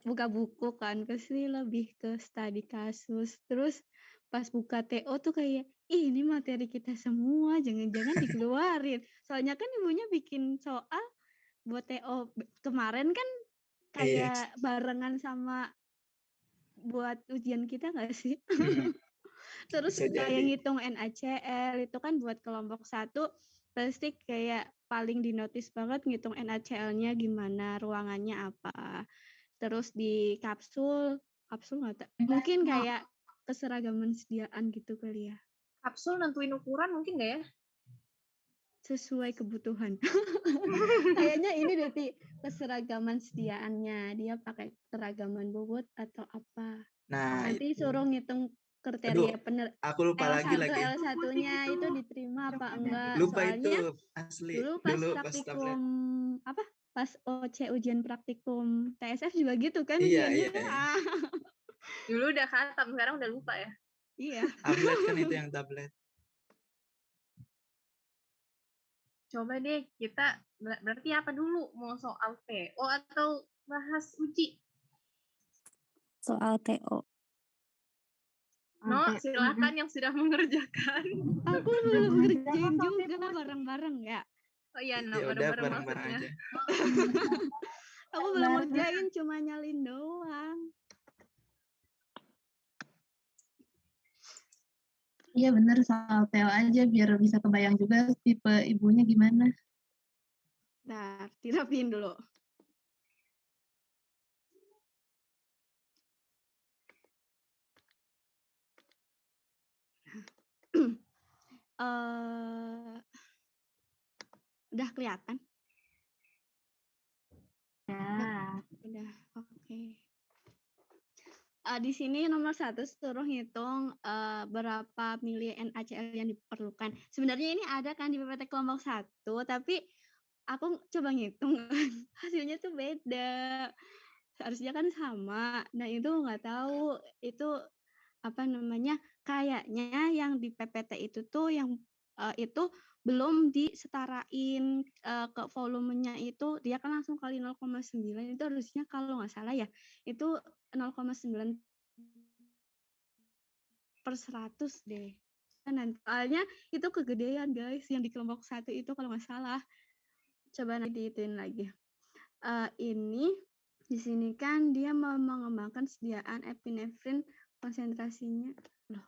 buka buku kan, pasti lebih ke studi kasus. Terus pas buka TO tuh kayak, ih ini materi kita semua, jangan-jangan dikeluarin. Soalnya kan ibunya bikin soal buat TO kemarin kan kayak barengan sama buat ujian kita nggak sih? Terus Bisa kayak jadi. ngitung NaCl itu kan buat kelompok 1 pasti kayak paling dinotis banget ngitung NaCl-nya gimana, ruangannya apa. Terus di kapsul nggak tahu. Mungkin kayak keseragaman sediaan gitu kali ya. Kapsul nentuin ukuran mungkin nggak ya? Sesuai kebutuhan. Kayaknya ini berarti keseragaman sediaannya. Dia pakai keragaman bobot atau apa. Nah, Nanti itu. suruh ngitung kriteria Aku lupa lagi. L1-nya itu diterima apa enggak. Lupa Soalnya itu asli. dulu pas praktikum pas OC ujian praktikum TSF juga gitu kan ujiannya. Iya. Dulu udah khatam, sekarang udah lupa ya. Iya. Tablet kan itu yang tablet. Coba deh kita berarti apa dulu? Mau soal TO atau bahas uji? Soal TO. No, silakan yang sudah mengerjakan. Aku belum ngerjain juga bareng-bareng ya. Oh iya, no, Ya udah bareng-bareng aja. Aku belum ngerjain, cuma nyalin doang. Iya bener, soal TO aja biar bisa kebayang juga tipe ibunya gimana. Nah, dirapiin dulu. Udah kelihatan? Ya. Udah, oke. Di sini nomor 1 suruh hitung berapa mili NaCl yang diperlukan. Sebenarnya ini ada kan di PPT kelompok 1, tapi aku coba ngitung hasilnya tuh beda. Harusnya kan sama. Nah itu nggak tahu itu apa namanya, kayaknya yang di PPT itu tuh yang itu belum disetarain ke volumenya itu, dia kan langsung kali 0,9 itu harusnya kalau nggak salah ya, itu 0,9 per 100 deh. Nah, soalnya itu kegedean guys, yang di kelompok 1 itu kalau nggak salah. Coba nanti diituin lagi. Ini di sini kan dia mau mengembangkan sediaan epinefrin konsentrasinya loh.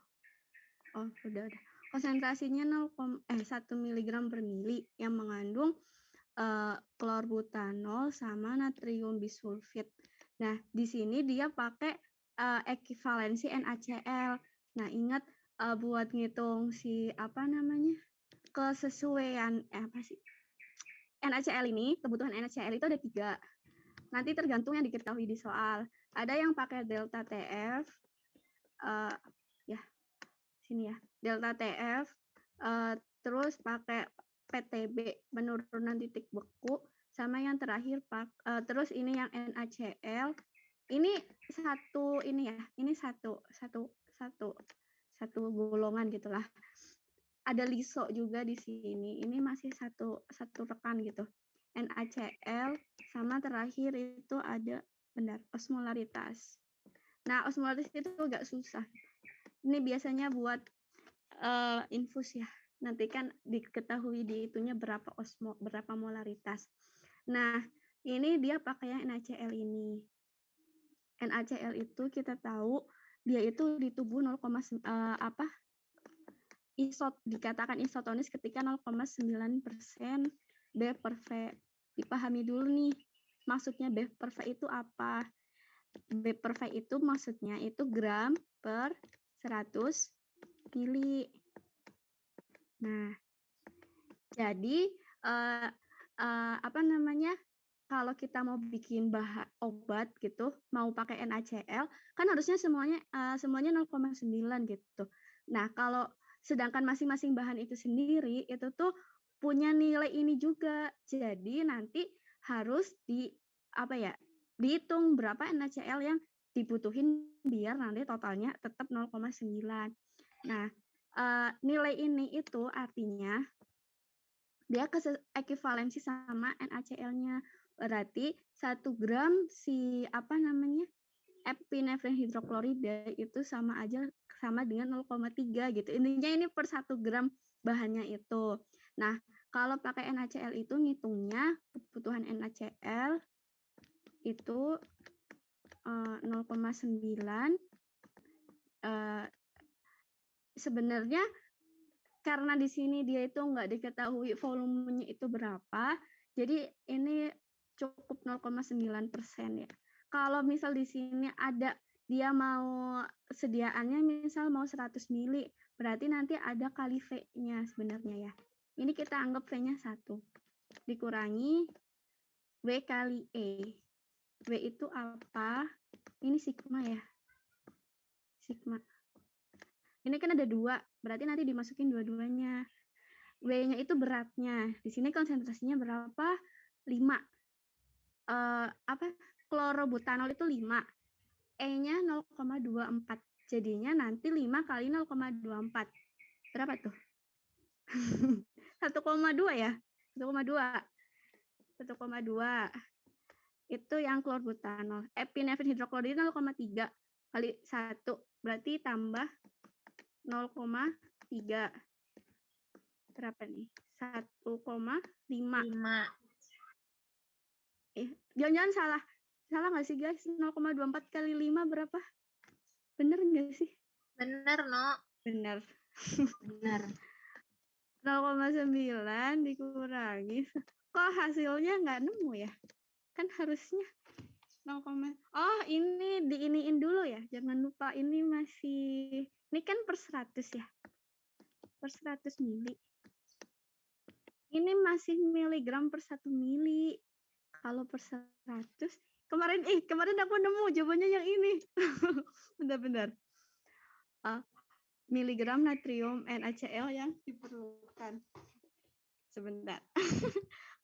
Oh, udah. Konsentrasinya 1 mg per mili yang mengandung klorbutanol sama natrium bisulfit. Nah, di sini dia pakai ekivalensi NaCl. Nah, ingat buat ngitung si apa namanya? Kesesuaian apa sih? NaCl ini, kebutuhan NaCl itu ada 3. Nanti tergantung yang diketahui di soal. Ada yang pakai delta TF, ya sini ya, delta TF, terus pakai PTB, penurunan titik beku, sama yang terakhir terus ini yang NaCl. Ini satu ini ya, ini satu golongan gitulah. ada LISO juga di sini. Ini masih satu rekan gitu. NaCl sama terakhir itu ada osmolaritas. Nah, osmolaritas itu agak susah. Ini biasanya buat infus ya. Nanti kan diketahui di itunya berapa molaritas. Nah, ini dia pakai yang NaCl ini. NaCl itu kita tahu dia itu di tubuh dikatakan isotonis ketika 0,9% B/V. Dipahami dulu nih, maksudnya B/V itu apa? B/V itu maksudnya itu gram per 100 mili. Nah, jadi kalau kita mau bikin obat gitu, mau pakai NaCl, kan harusnya semuanya 0,9 gitu. Nah, kalau sedangkan masing-masing bahan itu sendiri itu tuh punya nilai ini juga. Jadi nanti harus dihitung berapa NaCl yang dibutuhin biar nanti totalnya tetap 0,9. Nah, nilai ini itu artinya dia ekivalensi sama NaCl-nya. Berarti 1 gram epinefrin hidroklorida itu sama dengan 0,3 gitu. Intinya ini per 1 gram bahannya itu. Nah, kalau pakai NaCl itu ngitungnya kebutuhan NaCl itu 0,9. Sebenarnya karena di sini dia itu nggak diketahui volumenya itu berapa, jadi ini cukup 0,9% ya. Kalau misal di sini ada dia mau sediaannya misal mau 100 mili, berarti nanti ada kali V-nya sebenarnya ya. Ini kita anggap V-nya 1. Dikurangi W kali E. W itu apa? Ini sigma ya. Sigma. Ini kan ada 2, berarti nanti dimasukin dua-duanya. W-nya itu beratnya. Di sini konsentrasinya berapa? 5. Klorobutanol itu 5. E-nya 0,24. Jadinya nanti 5 kali 0,24. Berapa tuh? 1,2 ya? 1,2. Itu yang klorobutanol. Epinefrin hidroklorida 0,3 kali 1. Berarti tambah 0,3. Berapa nih? 1,5. Jangan-jangan salah. Salah nggak sih guys? 0,24 kali 5 berapa? Bener nggak sih? Bener, No. Bener. 0,9 dikurangi. Kok hasilnya nggak nemu ya? Kan harusnya 0, oh ini diiniin dulu ya. Jangan lupa ini masih, ini kan per 100 ya. Per 100 mili. Ini masih miligram per 1 mili. Kalau per 100, kemarin aku nemu jawabannya yang ini. Benar-benar. Miligram natrium NaCl yang diperlukan. Sebentar.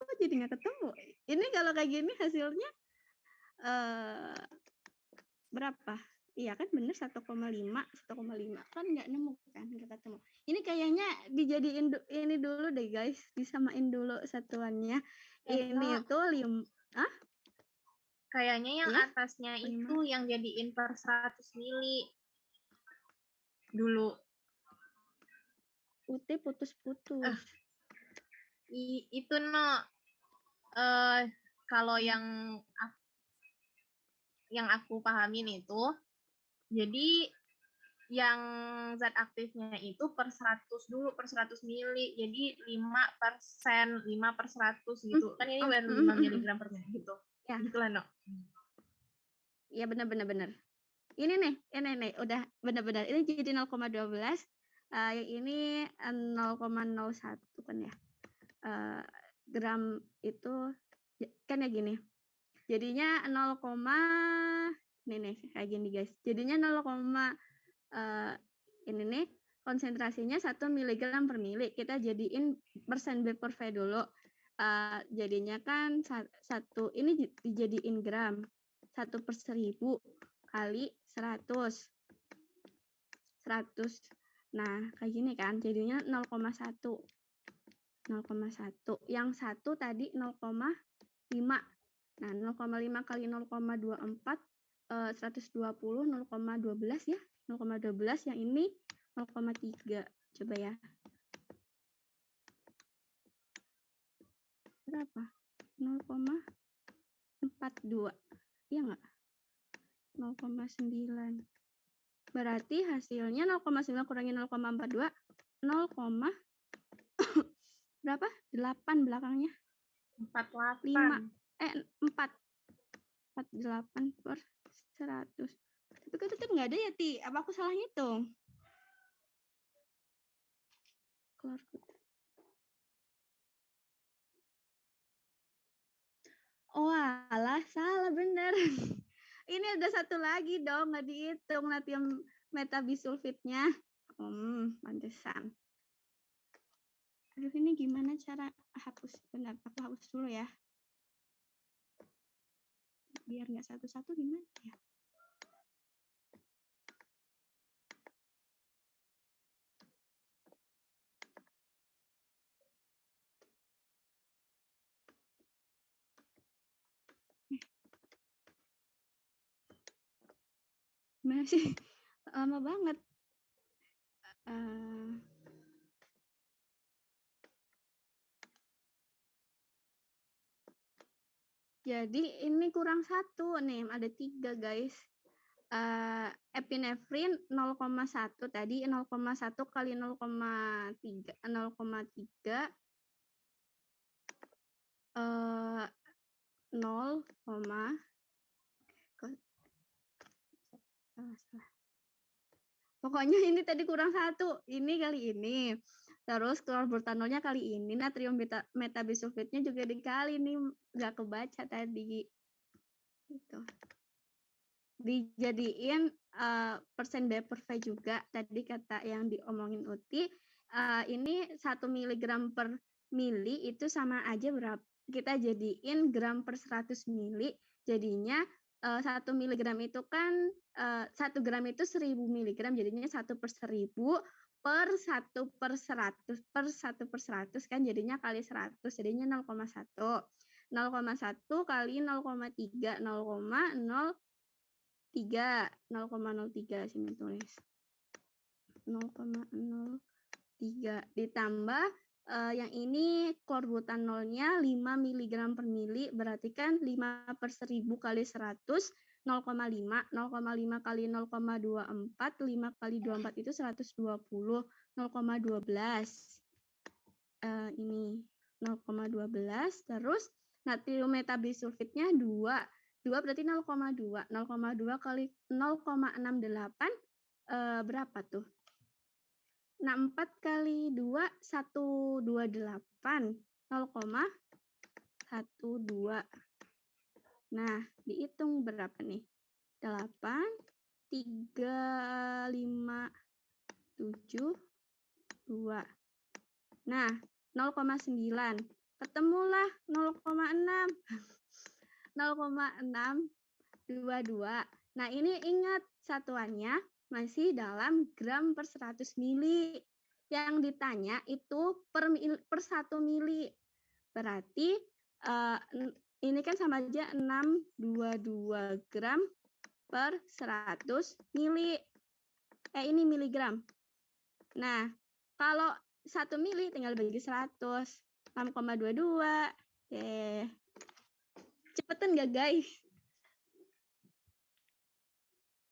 Kok jadi nggak ketemu? Ini kalau kayak gini hasilnya berapa? Iya kan bener 1,5 kan nggak nemu kan, nggak ketemu. Ini kayaknya dijadiin ini dulu deh guys, disamain dulu satuannya. Ini tuh 5. Kayaknya yang Ya? atasnya itu yang jadiin per 100 mili dulu. Putih putus-putus. Itu No. Kalau yang aku pahamin itu, jadi yang zat aktifnya itu per 100 dulu, per 100 mili. Jadi 5%, 5/100 gitu. Kan ini baru 5 miligram per mili gitu. Ya. Gitulah, No. Iya benar. Ini nih, udah benar-benar. Ini jadi 0,12. Yang ini 0,01 kan ya. Gram itu kan ya gini. Jadinya 0, nih kayak gini guys. Jadinya 0, ini nih konsentrasinya 1 miligram per mili. Kita jadiin persen B/V dulu. Jadinya kan ini dijadiin gram. 1/1000 kali 100. Nah, kayak gini kan, jadinya 0,1. 0,1. Yang satu tadi 0,5. Nah, 0,5 kali 0,24, 120, 0,12 ya. 0,12, yang ini 0,3. Coba ya. Berapa? 0,42. Iya nggak? 0,9. Berarti hasilnya 0,9 kurangi 0,42, 0, berapa? 8 belakangnya. 48. 4. 48 per 100. Tapi kok tetap nggak ada ya, Ti? Apa aku salah hitung? Keluar. Oh alah, salah bener. Ini ada satu lagi dong, nggak dihitung natrium metabisulfitnya. Pantesan. Aduh, ini gimana cara hapus? Bentar, aku hapus dulu ya. Biar nggak satu-satu gimana ya? Masih lama banget. Jadi ini kurang 1 nih, ada 3 guys. Epinefrin 0,1 tadi, 0,1 kali 0,3 0, salah. Pokoknya ini tadi kurang 1, ini kali ini. Terus klorbutanolnya kali ini, natrium metabisulfitnya juga dikali nih, nggak kebaca tadi. Gitu. Dijadiin persen B/V juga, tadi kata yang diomongin Uti, ini 1 mg per mili itu sama aja berapa? Kita jadiin gram per 100 mili, jadinya 1 miligram itu kan 1 gram itu 1000 miligram, jadinya 1 per 1000 per 1 per 100 per 1 per 100 kan jadinya kali 100, jadinya 0,1. 0,1 kali 0,3, 0,03 sini tulis. 0,03 ditambah yang ini klorbutanolnya 5 mg per mili, berarti kan 5 per 1000 kali 100, 0,5. 0,5 kali 0,24, 5 kali 24 itu 120, 0,12. Ini 0,12, terus natrium metabisulfitnya 2. 2 berarti 0,2. 0,2 kali 0,68 berapa tuh? 64 kali 2, 128. 0,12. Nah, dihitung berapa nih? 8, 3, 5, 7, 2. Nah, 0,9. Ketemulah 0,6. 0,622. Nah, ini ingat satuannya masih dalam gram per 100 mili. Yang ditanya itu per 1 mili. Berarti ini kan sama aja 622 gram per 100 mili. Ini miligram. Nah, kalau 1 mili tinggal bagi 100. 6,22. Cepetan gak guys?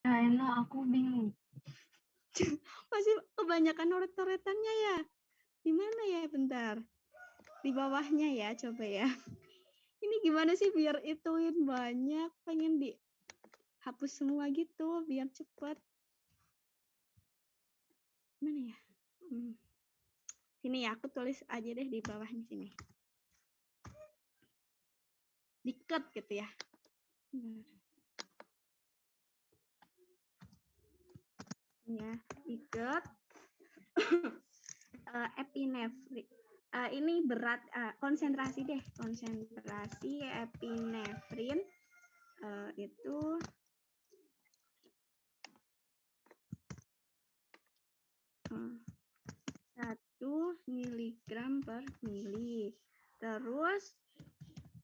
Nah, aku bingung. Masih kebanyakan coret-coretannya ya. Gimana ya, bentar. Di bawahnya ya, coba ya. Ini gimana sih biar ituin banyak, pengen dihapus semua gitu, biar cepet. Mana ya? Sini ya, aku tulis aja deh di bawahnya sini. Diket gitu ya. Ya, diket. Epinefrin. Ini berat, konsentrasi deh, konsentrasi epinefrin itu miligram per mili. Terus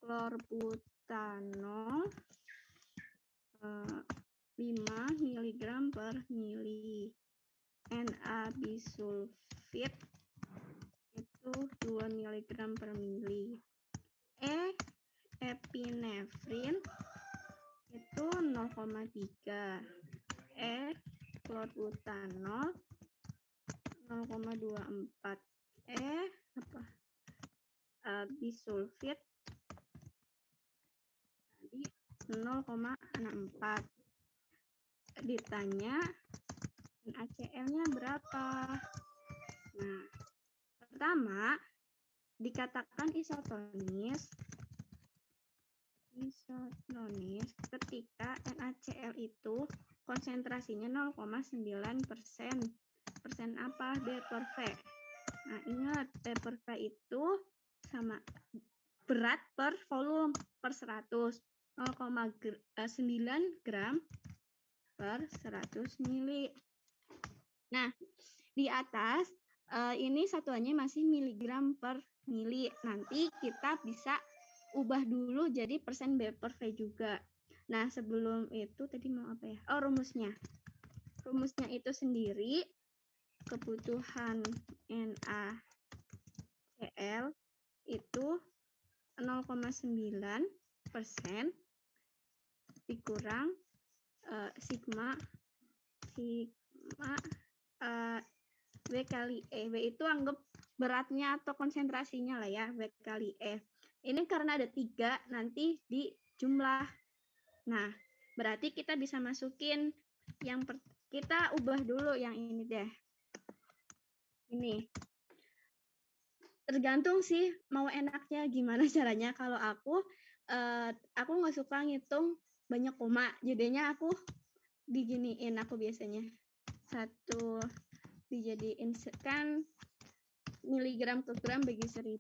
klorbutanol 5 miligram per mili. Na bisulfit itu 2 miligram per mili. Epinefrin itu 0,3. Klorbutanol 0,24. Bisulfit tadi 0,64. Ditanya NaCl-nya berapa? Nah, pertama dikatakan isotonis ketika NaCl itu konsentrasinya 0,9%. Persen apa? B per V. Nah, ingat B per V itu sama berat per volume per 100. 0,9 gram per 100 mili. Nah, di atas ini satuannya masih miligram per mili. Nanti kita bisa ubah dulu jadi persen B per V juga. Nah, sebelum itu tadi mau apa ya? Oh, rumusnya. Rumusnya itu sendiri kebutuhan NaCl itu 0,9% dikurang sigma W kali E. W itu anggap beratnya atau konsentrasinya lah ya, W kali E. Ini karena ada 3, nanti dijumlah. Nah, berarti kita bisa masukin kita ubah dulu yang ini deh. Ini. Tergantung sih mau enaknya gimana caranya. Kalau aku nggak suka ngitung banyak koma. Jadinya aku diginiin aku biasanya. 1 dijadiin kan miligram ke gram bagi 1000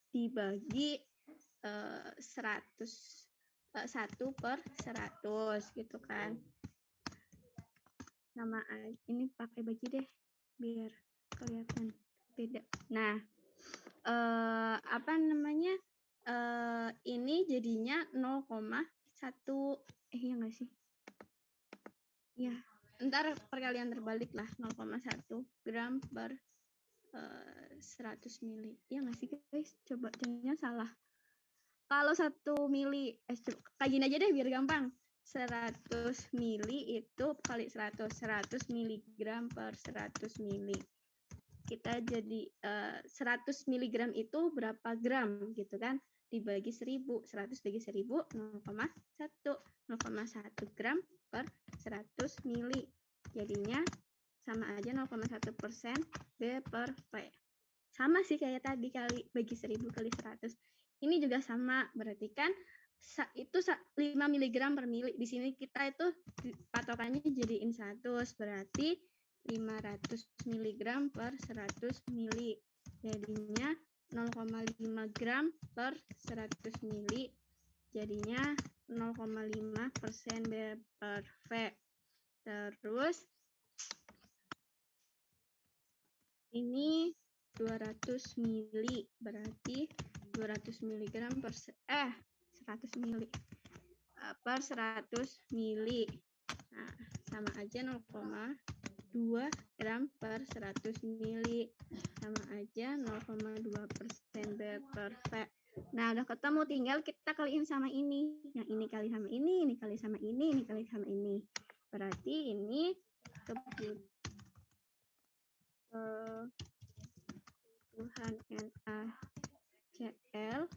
dibagi 1 per 100 gitu kan. Sama ini pakai bagi deh biar kelihatan beda. Nah, ini jadinya 0,1 ya nggak sih? Ya, ntar perkalian terbalik lah 0,1 gram per 100 mili. Ya nggak sih guys? Coba jadinya salah. Kalau 1 mili, kayak gini aja deh biar gampang. 100 mili itu kali 100 miligram per 100 mili. Kita jadi 100 miligram itu berapa gram gitu kan? Dibagi 1000, 100 bagi 1000, 0,1 gram per 100 mili. Jadinya sama aja 0,1% B per V. Sama sih kayak tadi kali bagi 1000 kali 100. Ini juga sama, berarti kan itu 5 miligram per mili. Di sini kita itu patokannya jadiin 100, berarti 500 miligram per 100 mili. Jadinya 0,5 gram per 100 mili. Jadinya 0,5% B per V. Terus ini 200 mili, berarti 200 miligram per 100 mili per 100 mili. Nah, sama aja 0,2 gram per 100 mili. Sama aja 0,2% B per V. Nah, udah ketemu, tinggal kita kaliin sama ini. Yang ini kali sama ini kali sama ini kali sama ini. Berarti ini kebutuhan NaCl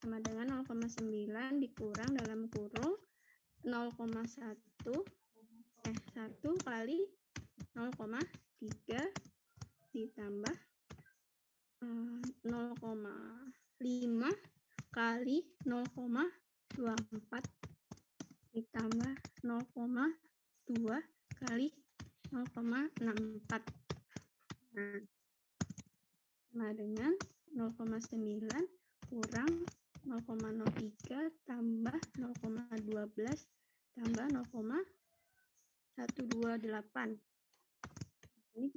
sama dengan 0,9 dikurang dalam kurung 1 kali 0,3 ditambah 0,5 kali 0,24 ditambah 0,2 kali 0,64. Nah, sama dengan 0,9 kurang 0,03 tambah 0,12 tambah 0,128. Ini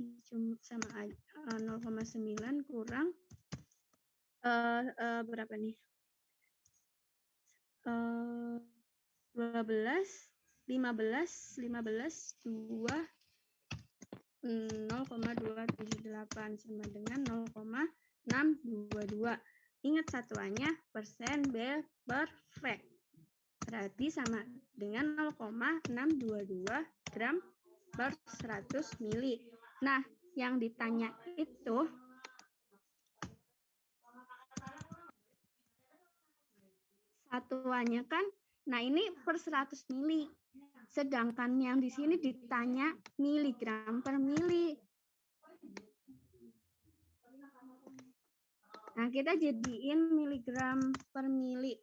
sama 0,9 kurang berapa nih? 12, 15, 2, 0,278 sama dengan 0,622. Ingat satuannya persen B per V. Berarti sama dengan 0,622 gram per 100 mili. Nah, yang ditanya itu satuannya kan, nah ini per 100 mili. Sedangkan yang di sini ditanya miligram per mili. Nah, kita jadiin miligram per mili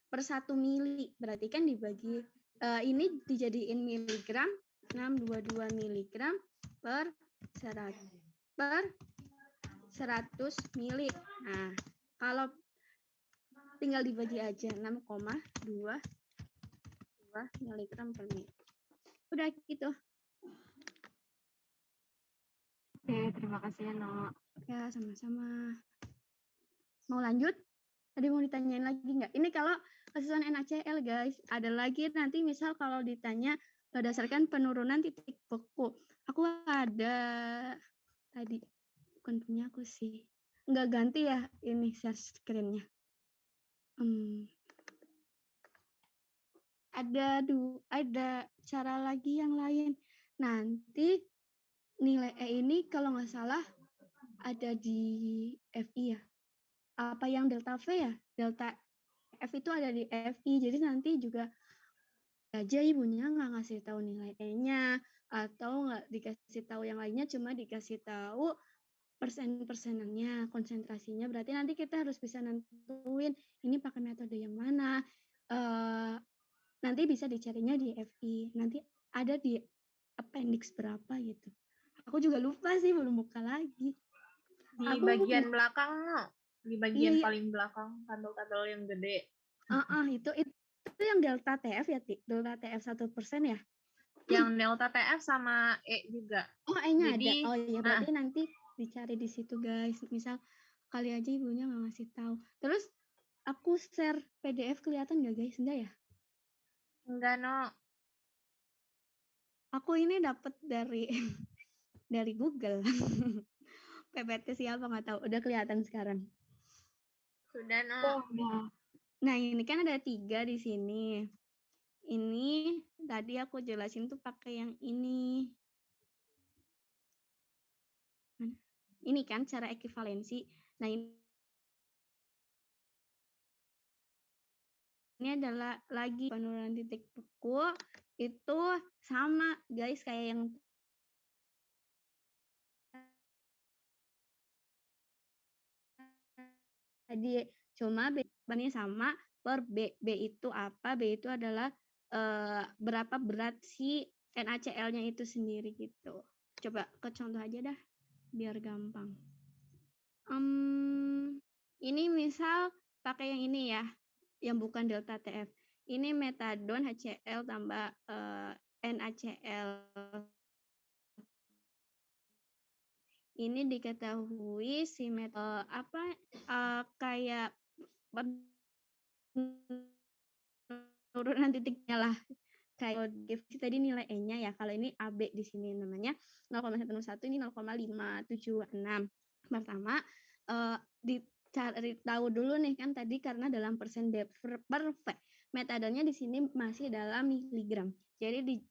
per 1 mili. Berarti kan dibagi ini dijadiin miligram 622 miligram per 100 mili. Nah, kalau tinggal dibagi aja 6,22 miligram per mili. Udah gitu. Oke, terima kasih ya, No. Ya, sama-sama. Mau lanjut? Tadi mau ditanyain lagi nggak? Ini kalau kesesuaian NaCl, guys. Ada lagi nanti misal kalau ditanya berdasarkan penurunan titik beku. Aku ada tadi, bukan punya aku sih. Nggak ganti ya ini share screen-nya. Ada cara lagi yang lain. Nanti nilai E ini kalau nggak salah ada di FI ya. Apa yang delta V ya? Delta F itu ada di FI. Jadi nanti juga aja ibunya nggak ngasih tahu nilai E-nya atau nggak dikasih tahu yang lainnya, cuma dikasih tahu persen-persenannya, konsentrasinya. Berarti nanti kita harus bisa nentuin ini pakai metode yang mana. Nanti bisa dicarinya di FI. Nanti ada di appendix berapa gitu. Aku juga lupa sih, belum buka lagi. Di bagian belakang, no. Di bagian paling belakang, tabel-tabel yang gede. Itu yang delta TF ya, delta TF 1% ya? Yang delta TF sama E juga. Oh, E-nya ada. Oh iya, berarti nanti dicari di situ, guys. Misal kali aja ibunya nggak ngasih tahu. Terus aku share PDF kelihatan nggak, guys? Enggak ya? Enggak, no. Aku ini dapat dari dari Google. PPT siapa nggak tahu. Udah kelihatan sekarang. Sudah, no. Nah, ini kan ada 3 di sini. Ini tadi aku jelasin tuh pakai yang ini. Ini kan cara ekivalensi. Nah, ini adalah lagi penurunan titik beku itu sama guys kayak yang tadi, cuma B-nya sama per B. B itu apa? B itu adalah berapa berat si NaCl-nya itu sendiri gitu. Coba ke contoh aja dah, biar gampang. Ini misal pakai yang ini ya, yang bukan delta TF. Ini metadon HCl tambah NaCl. Ini diketahui si kayak penurunan titiknya lah. Kayak tadi nilai E-nya ya. Kalau ini AB di sini namanya 0,111, ini 0,576. Pertama, dicari tahu dulu nih kan tadi karena dalam persen B per V. Metadonnya di sini masih dalam miligram. Jadi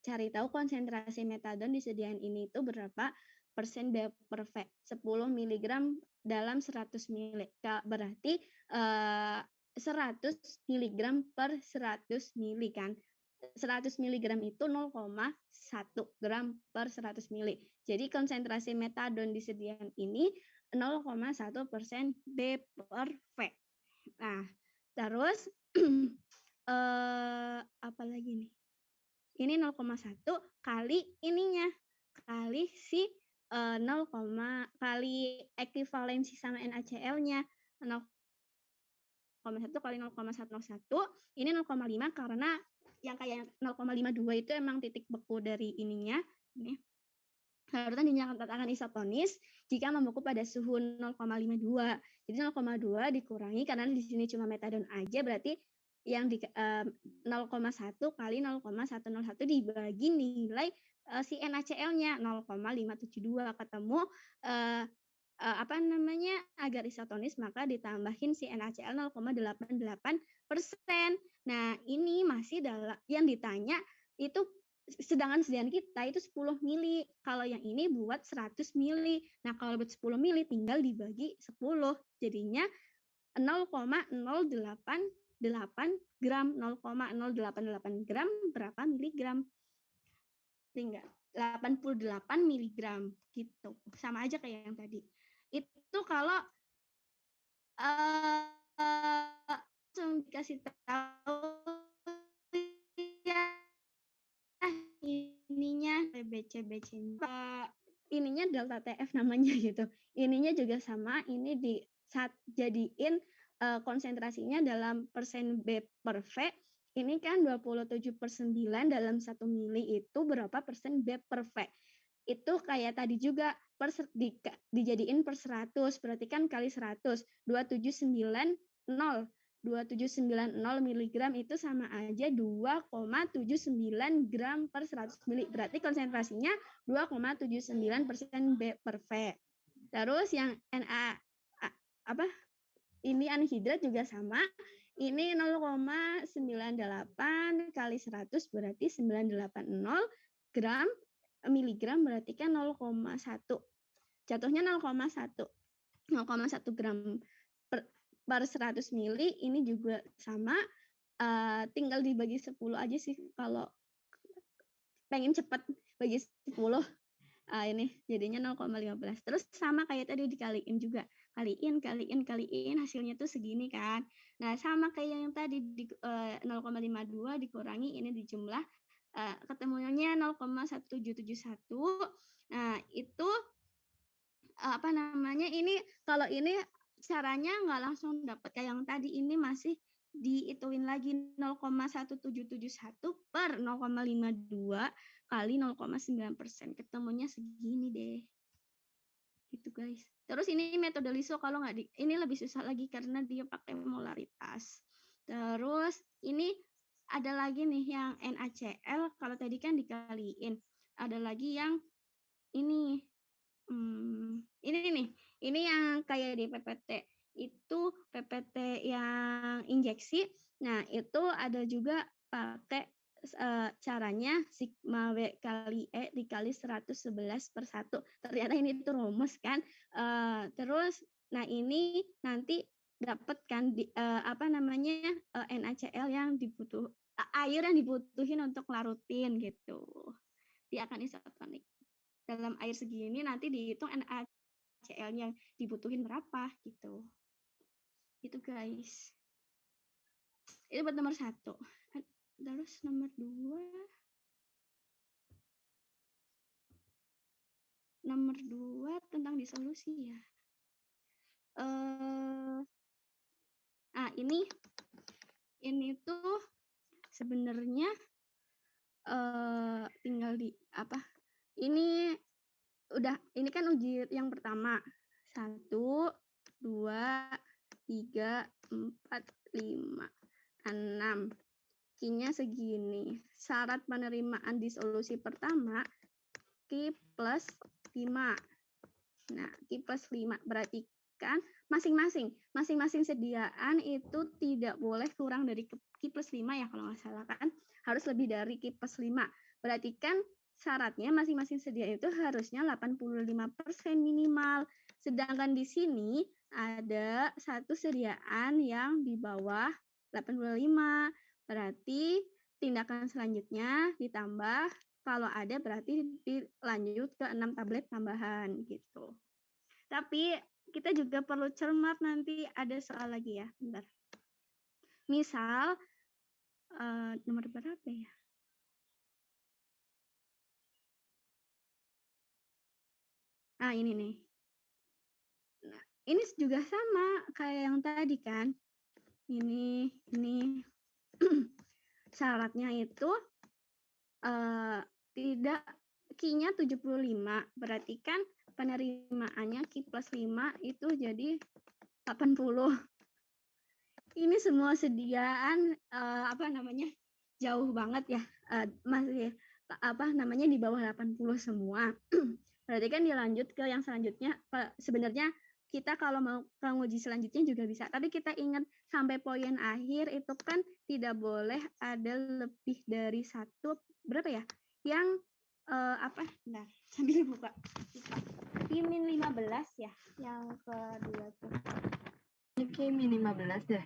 cari tahu konsentrasi metadon disediain ini itu berapa persen B per V. 10 miligram dalam 100 mili. Berarti 100 miligram per 100 mili kan. 100 miligram itu 0,1 gram per 100 mili. Jadi konsentrasi metadon disediakan ini 0,1% B per V. Nah, terus apa lagi nih? Ini 0,1 kali ininya, kali si 0, kali ekivalensi sama NaCl-nya. 0,1 kali 0,101, ini 0,5 karena yang kayak 0,52 itu emang titik beku dari ininya. Ini Larutan dinyatakan isotonis jika membeku pada suhu 0,52. Jadi 0,2 dikurangi karena di sini cuma metadon aja, berarti yang di 0,1 kali 0,101 dibagi nilai si NaCl-nya 0,572, ketemu apa namanya agar isotonis maka ditambahin si NaCl 0,88%. Nah, ini masih dalam yang ditanya itu, sedangkan sediaan kita itu 10 mili. Kalau yang ini buat 100 mili. Nah, kalau buat 10 mili tinggal dibagi 10. Jadinya 0,088 gram. 0,088 gram berapa miligram? Tinggal 88 miligram gitu. Sama aja kayak yang tadi. Itu kalau langsung dikasih tahu ya ininya BC ininya delta TF namanya gitu. Ininya juga sama, ini di saat jadiin konsentrasinya dalam persen B per V. Ini kan 27/9 dalam 1 mili itu berapa persen B per V. Itu kayak tadi juga dijadiin per 100, berarti kan kali 100, 2790. 2790 miligram itu sama aja 2,79 gram per 100 mili. Berarti konsentrasinya 2,79% B per V. Terus yang ini anhidrat juga sama. Ini 0,98 kali 100 berarti 980 gram miligram, berarti kan 0,1. Jatuhnya 0,1 gram per 100 mili. Ini juga sama, tinggal dibagi 10 aja sih kalau pengen cepat bagi 10. Ini jadinya 0,15. Terus sama kayak tadi dikaliin juga. Kaliin hasilnya tuh segini kan. Nah, sama kayak yang tadi 0,52 dikurangi ini dijumlah, ketemunya 0,1771. Nah, itu apa namanya, ini kalau ini caranya nggak langsung dapat kayak yang tadi, ini masih dihitungin lagi 0,1771 per 0,52 kali 0,9%, ketemunya segini deh. Gitu guys. Terus ini metode LISO, kalau nggak ini lebih susah lagi karena dia pakai molaritas. Terus ini ada lagi nih yang NaCl, kalau tadi kan dikaliin. Ada lagi yang ini ini yang kayak di PPT. Itu PPT yang injeksi. Nah, itu ada juga pakai caranya sigma W kali E dikali 111/1. Ternyata ini tuh rumus kan. Terus nah ini nanti dapat kan apa namanya NaCl yang air yang dibutuhin untuk larutin gitu. Dia akan isotonik. Dalam air segini nanti dihitung NaCl-nya yang dibutuhin berapa gitu. Itu guys. Itu buat nomor 1. Terus nomor 2. Nomor 2 tentang disolusi ya. Ini tuh sebenarnya tinggal di apa? Ini kan uji yang pertama. 1, 2, 3, 4, 5, 6. Q-nya segini. Syarat penerimaan disolusi pertama Q plus 5. Nah, Q plus 5 berarti kan masing-masing sediaan itu tidak boleh kurang dari Q plus 5 ya kalau nggak salah kan. Harus lebih dari Q plus 5. Berarti kan syaratnya masing-masing sediaan itu harusnya 85% minimal. Sedangkan di sini ada satu sediaan yang di bawah 85. Berarti tindakan selanjutnya ditambah, kalau ada berarti dilanjut ke 6 tablet tambahan gitu. Tapi kita juga perlu cermat, nanti ada soal lagi ya, bentar. Misal nomor berapa ya? Nah, ini nih. Nah, ini juga sama kayak yang tadi kan. Ini syaratnya itu tidak Q-nya 75, berarti kan penerimaannya Q plus 5 itu jadi 80. Ini semua sediaan jauh banget ya, masih di bawah 80 semua. Berarti kan dilanjut ke yang selanjutnya. Sebenarnya kita kalau mau ke uji selanjutnya juga bisa, tapi kita ingat sampai poin akhir itu kan tidak boleh ada lebih dari satu, berapa ya? Yang nah, sambil buka. Q-15 ya, yang kedua tuh. Q-15 ya?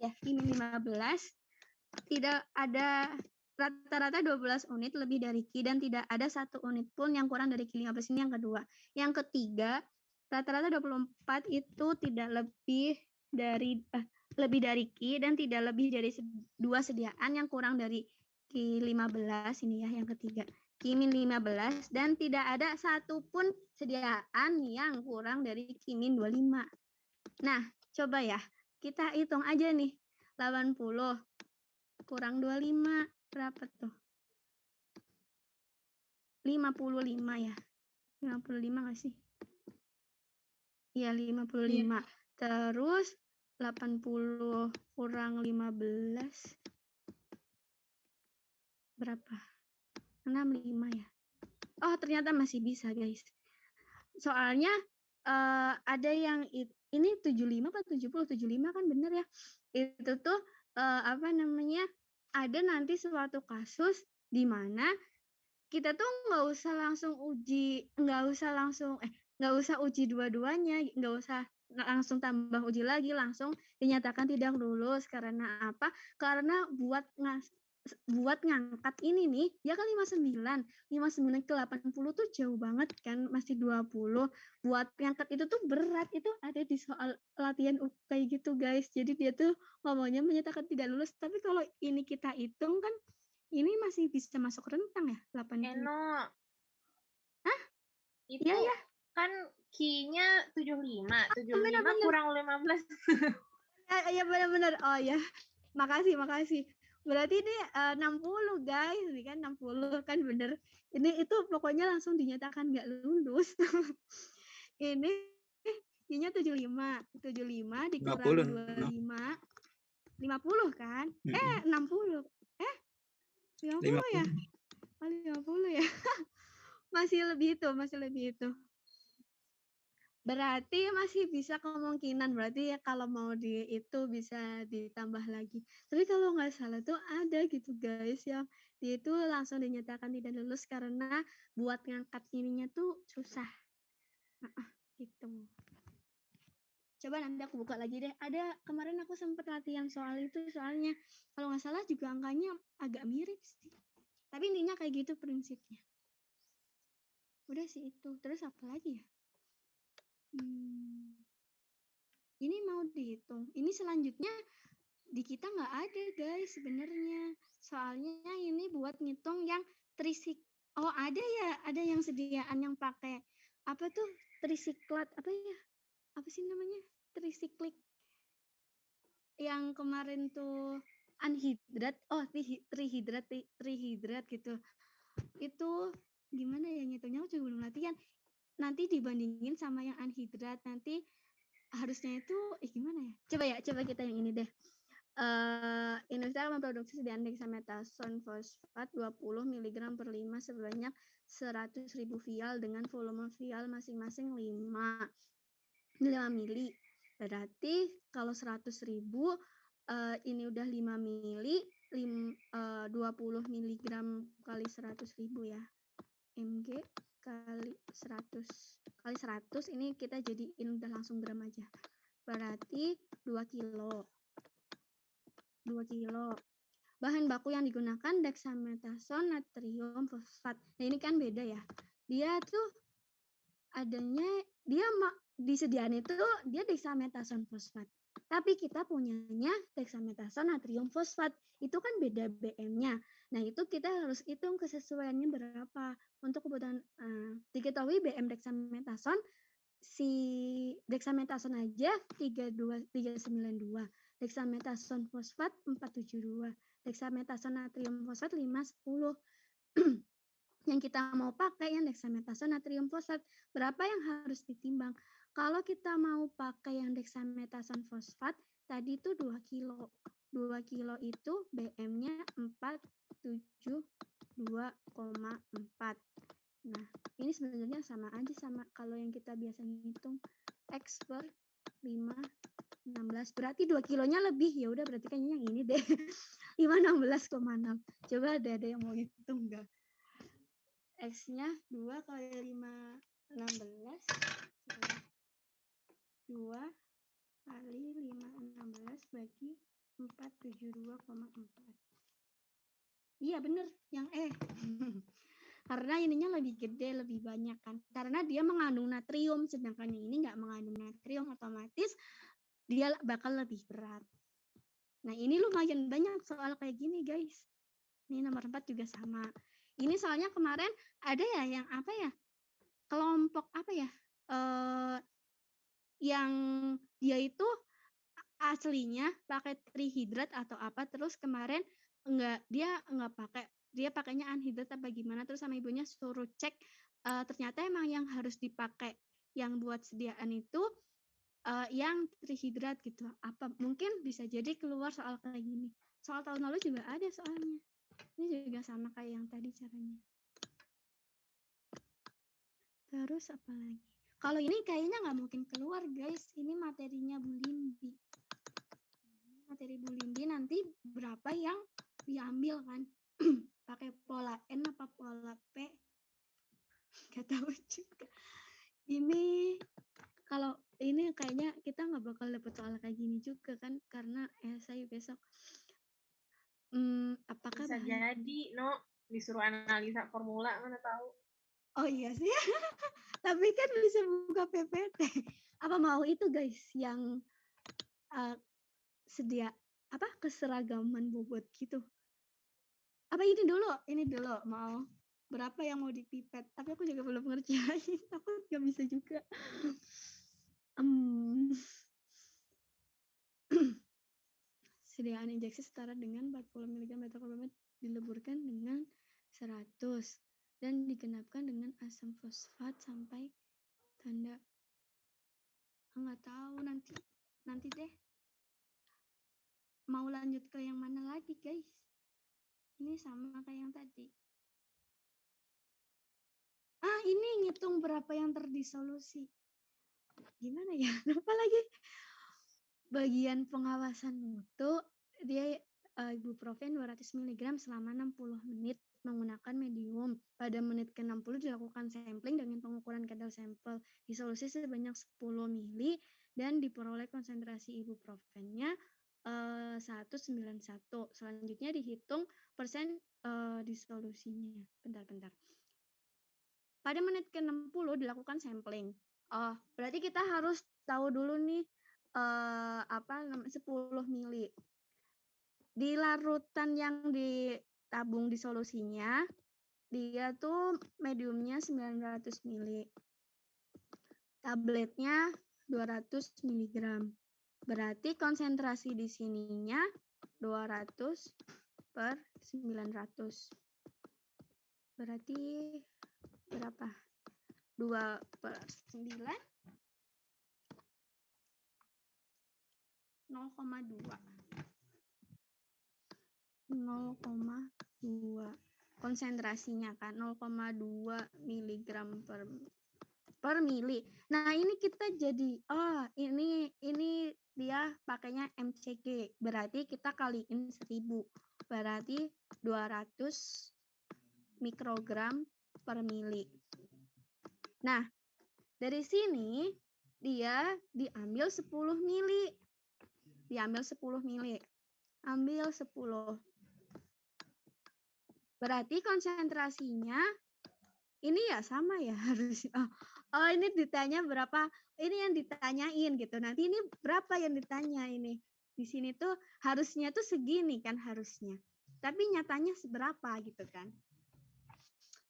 Ya, Q-15 tidak ada rata-rata 12 unit lebih dari Q dan tidak ada 1 unit pun yang kurang dari Q15 ini yang kedua. Yang ketiga, rata-rata 24 itu tidak lebih dari Q dan tidak lebih dari 2 sediaan yang kurang dari Q15 ini ya yang ketiga. Q-15 dan tidak ada satupun sediaan yang kurang dari Q-25. Nah, coba ya, kita hitung aja nih. 80 kurang 25 berapa tuh? 55 ya. 55 nggak sih? Iya, 55. Terus 80 kurang 15 berapa? 65 ya. Oh, ternyata masih bisa, guys. Soalnya ada yang ini 75 atau 70? 75 kan bener ya. Itu tuh ada nanti suatu kasus di mana kita tuh nggak usah uji dua-duanya, nggak usah langsung tambah uji lagi, langsung dinyatakan tidak lulus. Karena apa? Karena buat ngangkat ini nih, ya kan 59 ke 80 tuh jauh banget kan, masih 20. Buat ngangkat itu tuh berat, itu ada di soal latihan kayak gitu, guys. Jadi dia tuh ngomongnya menyatakan tidak lulus, tapi kalau ini kita hitung kan ini masih bisa masuk rentang ya, 80. Hah? Itu ya. Kan Q-nya 75, 75 bener. kurang 15. Ya benar-benar. Oh ya, makasih. Berarti ini 60 guys, ini kan 60 kan bener. Itu pokoknya langsung dinyatakan nggak lulus. Ini Q-nya 75 dikurang 25, 50 kan? 60. 50 ya? 50 ya? Masih lebih itu. Berarti masih bisa kemungkinan, berarti ya kalau mau itu bisa ditambah lagi. Tapi kalau nggak salah tuh ada gitu guys yang dia itu langsung dinyatakan tidak lulus karena buat ngangkat ininya tuh susah. Gitu. Coba nanti aku buka lagi deh. Ada kemarin aku sempat latihan soal itu, soalnya kalau nggak salah juga angkanya agak mirip sih. Tapi intinya kayak gitu prinsipnya. Udah sih itu. Terus apa lagi ya? Ini mau dihitung. Ini selanjutnya di kita nggak ada guys sebenarnya. Soalnya ini buat ngitung yang trisik. Oh ada ya, ada yang sediaan yang pakai apa tuh trisiklat apa ya? Apa sih namanya? Trisiklik. Yang kemarin tuh anhidrat. Oh trihidrat gitu. Itu gimana ya ngitungnya? Aku juga belum latihan. Nanti dibandingin sama yang anhidrat, nanti harusnya itu gimana ya? Coba kita yang ini deh. Indonesia memproduksi sediaan dexamethasone fosfat 20 mg per 5 sebanyak 100.000 vial dengan volume vial masing-masing 5 mili. Berarti kalau 100.000 ini udah 5 mili, 20 mg kali 100.000 ya. Mg kali 100 ini kita jadiin udah langsung gram aja. Berarti 2 kilo. Bahan baku yang digunakan dexamethasone natrium fosfat. Nah, ini kan beda ya. Dia tuh adanya disediaan itu dia dexamethasone fosfat. Tapi kita punyanya dexamethasone natrium fosfat. Itu kan beda BM-nya. Nah, itu kita harus hitung kesesuaiannya berapa. Untuk kebutuhan diketahui BM dexamethasone si dexamethasone aja 392. Dexamethasone fosfat 472. Dexamethasone natrium fosfat 510. Yang kita mau pakai yang dexamethasone natrium fosfat, berapa yang harus ditimbang? Kalau kita mau pakai yang dexamethasone fosfat, tadi itu 2 kilo. 2 kilo itu BM-nya 472,4. Nah, ini sebenarnya sama aja sama kalau yang kita biasa ngitung X per 5, 16. Berarti 2 kilonya lebih. Ya udah berarti kayaknya yang ini deh. 516,6. Coba ada yang mau hitung enggak? X-nya 2 kali 5, 16. 2 kali 5, 16 bagi 472,4. Iya bener, yang E. Karena ininya lebih gede, lebih banyak kan. Karena dia mengandung natrium, sedangkan yang ini nggak mengandung natrium, otomatis dia bakal lebih berat. Nah ini lumayan banyak soal kayak gini guys. Ini nomor 4 juga sama. Ini soalnya kemarin ada ya yang apa ya, kelompok apa ya, yang dia itu aslinya pakai trihidrat atau apa, terus kemarin dia nggak pakai, dia pakainya anhidrat apa gimana, terus sama ibunya suruh cek, ternyata emang yang harus dipakai yang buat sediaan itu yang trihidrat gitu. Apa mungkin bisa jadi keluar soal kayak gini. Soal tahun lalu juga ada soalnya. Ini juga sama kayak yang tadi caranya. Terus apa lagi? Kalau ini kayaknya nggak mungkin keluar guys. Ini materinya Bu Lindi. Materi Bu Lindi nanti berapa yang diambil kan? Pakai pola N apa pola P? Gak tahu juga. Ini kalau ini kayaknya kita nggak bakal dapet soal kayak gini juga kan? Karena saya besok. Apakah bisa jadi, No, disuruh analisa formula mana tahu. Oh iya sih. Tapi kan bisa buka PPT. Apa mau itu guys yang sedia apa keseragaman bobot gitu. Apa ini dulu mau berapa yang mau dipipet. Tapi aku juga belum ngerjain. Aku nggak bisa juga. Sediaan injeksi setara dengan 40 mg metoclopramide dileburkan dengan 100 dan digenapkan dengan asam fosfat sampai tanda. Nggak tahu, nanti deh. Mau lanjut ke yang mana lagi guys? Ini sama kayak yang tadi. Ini ngitung berapa yang terdisolusi. Gimana ya? Lupa lagi. Bagian pengawasan mutu, dia ibuprofen 200 mg selama 60 menit menggunakan medium. Pada menit ke-60 dilakukan sampling dengan pengukuran kadar sampel. Disolusi sebanyak 10 ml dan diperoleh konsentrasi ibuprofennya 191. Selanjutnya dihitung persen disolusinya. Bentar. Pada menit ke-60 dilakukan sampling. Berarti kita harus tahu dulu nih 10 mili. Di larutan yang ditabung disolusinya, dia tuh mediumnya 900 mili. Tabletnya 200 mg. Berarti konsentrasi di sininya 200 per 900. Berarti berapa? 2 per 9? 0,2. Konsentrasinya kan 0,2 mg per mili. Nah, ini kita jadi ini dia pakainya mcg. Berarti kita kaliin 1000. Berarti 200 mikrogram per mili. Nah, dari sini dia diambil 10 mili. Diambil 10 mili. Ambil 10. Berarti konsentrasinya ini ya sama ya harus. Ini ditanya berapa? Ini yang ditanyain gitu. Nanti ini berapa yang ditanya ini? Di sini tuh harusnya tuh segini kan harusnya. Tapi nyatanya seberapa gitu kan?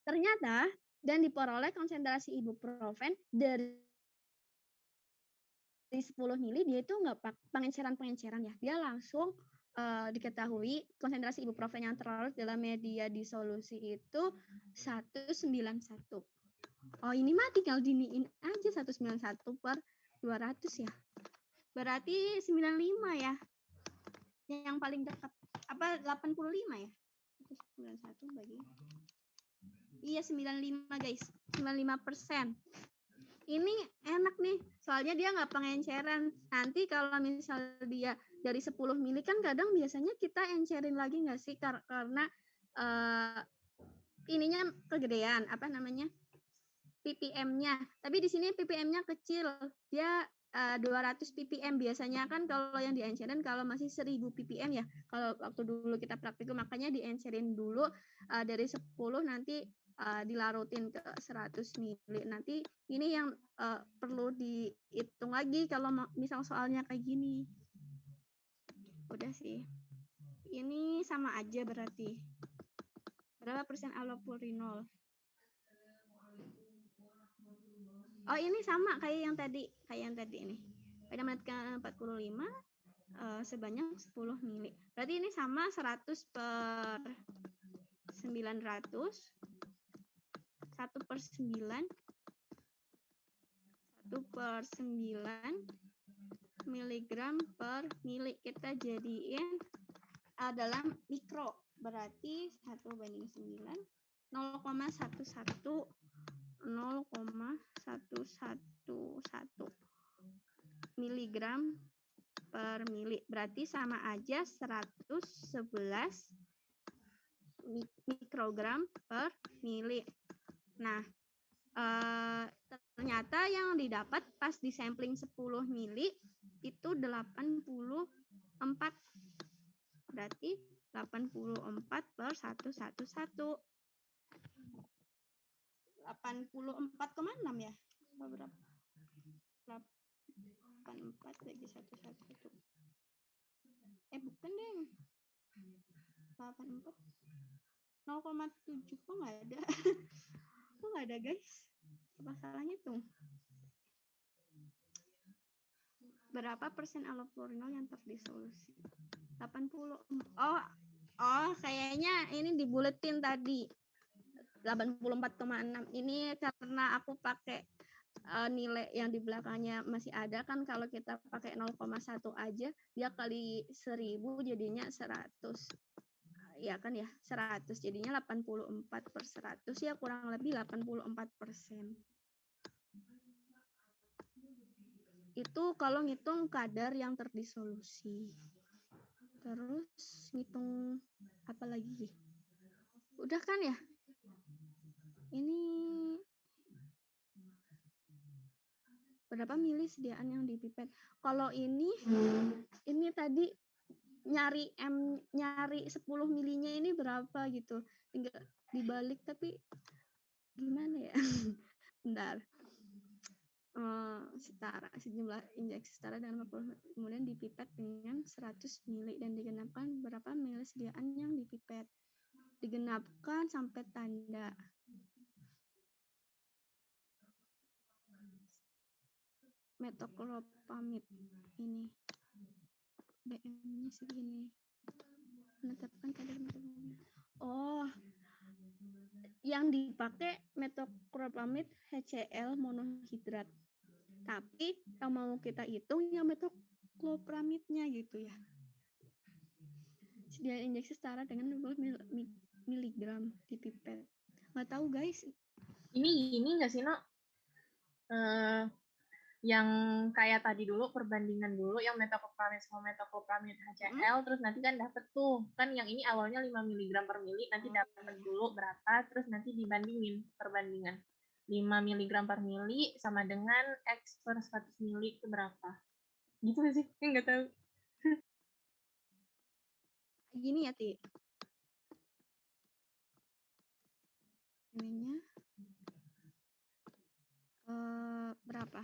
Ternyata dan diperoleh konsentrasi ibuprofen dari 10 mili dia itu nggak pengenceran ya. Dia langsung diketahui konsentrasi ibuprofen yang terlarut dalam media disolusi itu 191. Oh, ini mah tinggal diniin aja 191 per 200 ya. Berarti 95 ya. Yang paling dekat. Apa 85 ya? 91 bagi. Iya 95 guys. 95%. Ini enak nih, soalnya dia nggak pengenceran. Nanti kalau misal dia dari 10 mili kan kadang biasanya kita encerin lagi nggak sih karena ininya kegedean, apa namanya, ppm-nya. Tapi di sini ppm-nya kecil, dia 200 ppm biasanya kan kalau yang diencerin kalau masih 1000 ppm ya. Kalau waktu dulu kita praktikum makanya diencerin dulu dari 10 nanti dilarutin ke 100 mili. Nanti ini yang perlu dihitung lagi kalau misal soalnya kayak gini. Udah sih. Ini sama aja berarti. Berapa persen allopurinol? Oh, ini sama kayak yang tadi ini. Pada menit ke-45 sebanyak 10 mili. Berarti ini sama 100 per 900. 1 per 9 miligram per mili. Kita jadiin dalam mikro. Berarti 1 banding 9 0,11 miligram per mili. Berarti sama aja 111 mikrogram per mili. Nah, ternyata yang didapat pas di sampling 10 mili itu 84. Berarti 84 per 111. 84,6 ya? Berapa? 84 bagi 111. Bukan deh. 84. 0,7 kok nggak ada. Kok nggak ada guys? Apa salahnya tuh? Berapa persen allopurinol yang terdisolusi? 80. Oh, kayaknya ini dibuletin tadi. 84,6. Ini karena aku pakai nilai yang di belakangnya masih ada kan. Kalau kita pakai 0,1 aja, dia kali 1000 jadinya 100. Ya kan ya, 100 jadinya 84 per 100 ya kurang lebih 84%. Itu kalau ngitung kadar yang terdisolusi. Terus ngitung apa lagi? Udah kan ya? Ini berapa mili sediaan yang dipipet? Kalau ini tadi nyari 10 milinya ini berapa gitu. Tinggal dibalik tapi gimana ya? Bentar. Setara sejumlah injeksi setara dengan 50 kemudian dipipet dengan 100 mili dan digenapkan berapa mili sediaan yang dipipet. Digenapkan sampai tanda. Metoclopramid ini BM-nya segini. Menetapkan kadar metoclopramid. Oh, yang dipakai metoclopramid HCl monohidrat. Tapi yang mau kita hitung yang metoclopramidnya gitu ya. Sediaan injeksi setara dengan 20 mg di pipet. Nggak tahu guys. Ini nggak sih, No? Yang kayak tadi dulu perbandingan dulu yang metoclopramid sama metoclopramid HCl terus nanti kan dapet tuh kan yang ini awalnya 5 mg per mili nanti dapet dulu berapa terus nanti dibandingin perbandingan 5 mg per mili sama dengan X per 100 mili itu berapa gitu sih nggak tahu. Gini ya Ti, ininya berapa?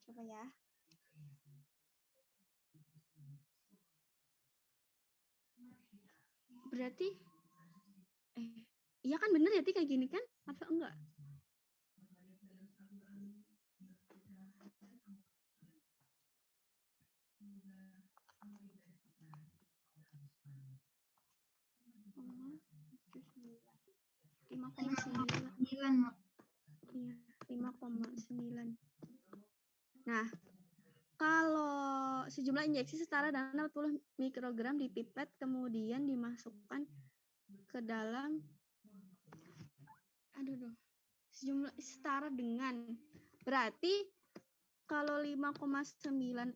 Coba ya. Berarti iya kan bener ya Ti kayak gini kan? Apa enggak? 5,9 Mak. Iya, 5,9. Nah, kalau sejumlah injeksi setara dengan 40 mikrogram di pipet kemudian dimasukkan ke dalam sejumlah setara dengan berarti kalau 5,9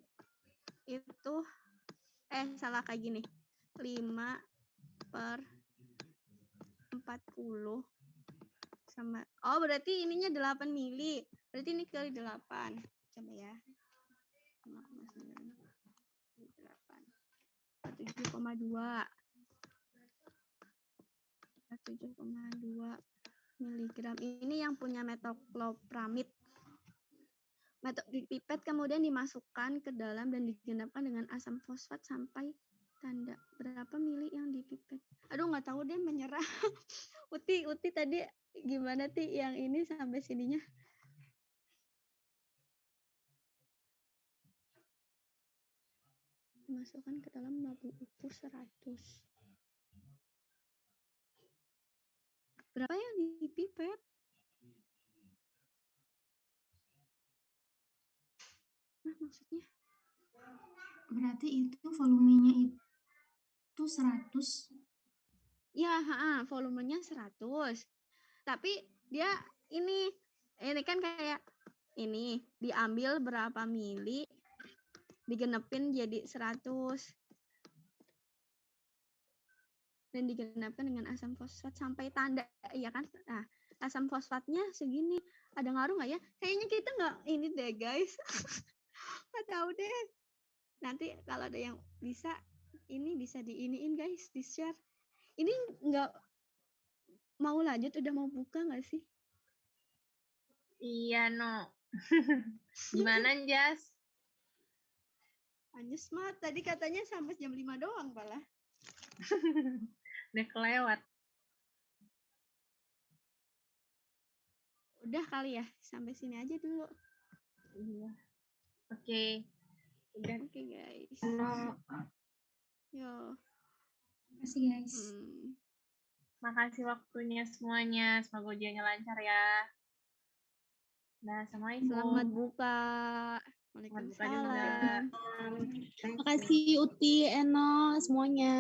itu salah kayak gini. 5/40 sama berarti ininya 8 mili. Berarti ini kali 8. Coba ya. 5,9 8. 7,2 miligram. Ini yang punya metoklopramid. Metode pipet kemudian dimasukkan ke dalam dan digenapkan dengan asam fosfat sampai tanda berapa mili yang dipipet. Aduh, nggak tahu deh, menyerah. Uti tadi gimana yang ini sampai sininya? Dimasukkan ke dalam tabung ukur 100. Berapa yang dipipet? Nah, maksudnya? Berarti itu volumenya itu 100. Ya, volumenya 100. Tapi dia ini kan kayak ini diambil berapa mili, digenepin jadi 100. Dan digenapkan dengan asam fosfat sampai tanda, ya kan? Nah, asam fosfatnya segini. Ada ngaruh nggak ya? Kayaknya kita nggak ini deh, guys. Nggak tahu deh. Nanti kalau ada yang bisa diiniin, guys, di-share. Ini nggak mau lanjut, udah mau buka nggak sih? Iya, No. Gimana, Jas? Anjus mah tadi katanya sampai jam 5 doang, malah. Udah kelewat. Udah kali ya, sampai sini aja dulu. Iya. Oke. Udah. Oke, guys. Yo. Makasih, guys. Makasih waktunya semuanya. Semoga ujiannya lancar ya. Nah, Assalamualaikum. Selamat buka. Waalaikumsalam. Selamat buka juga. Makasih Uti, Eno, semuanya.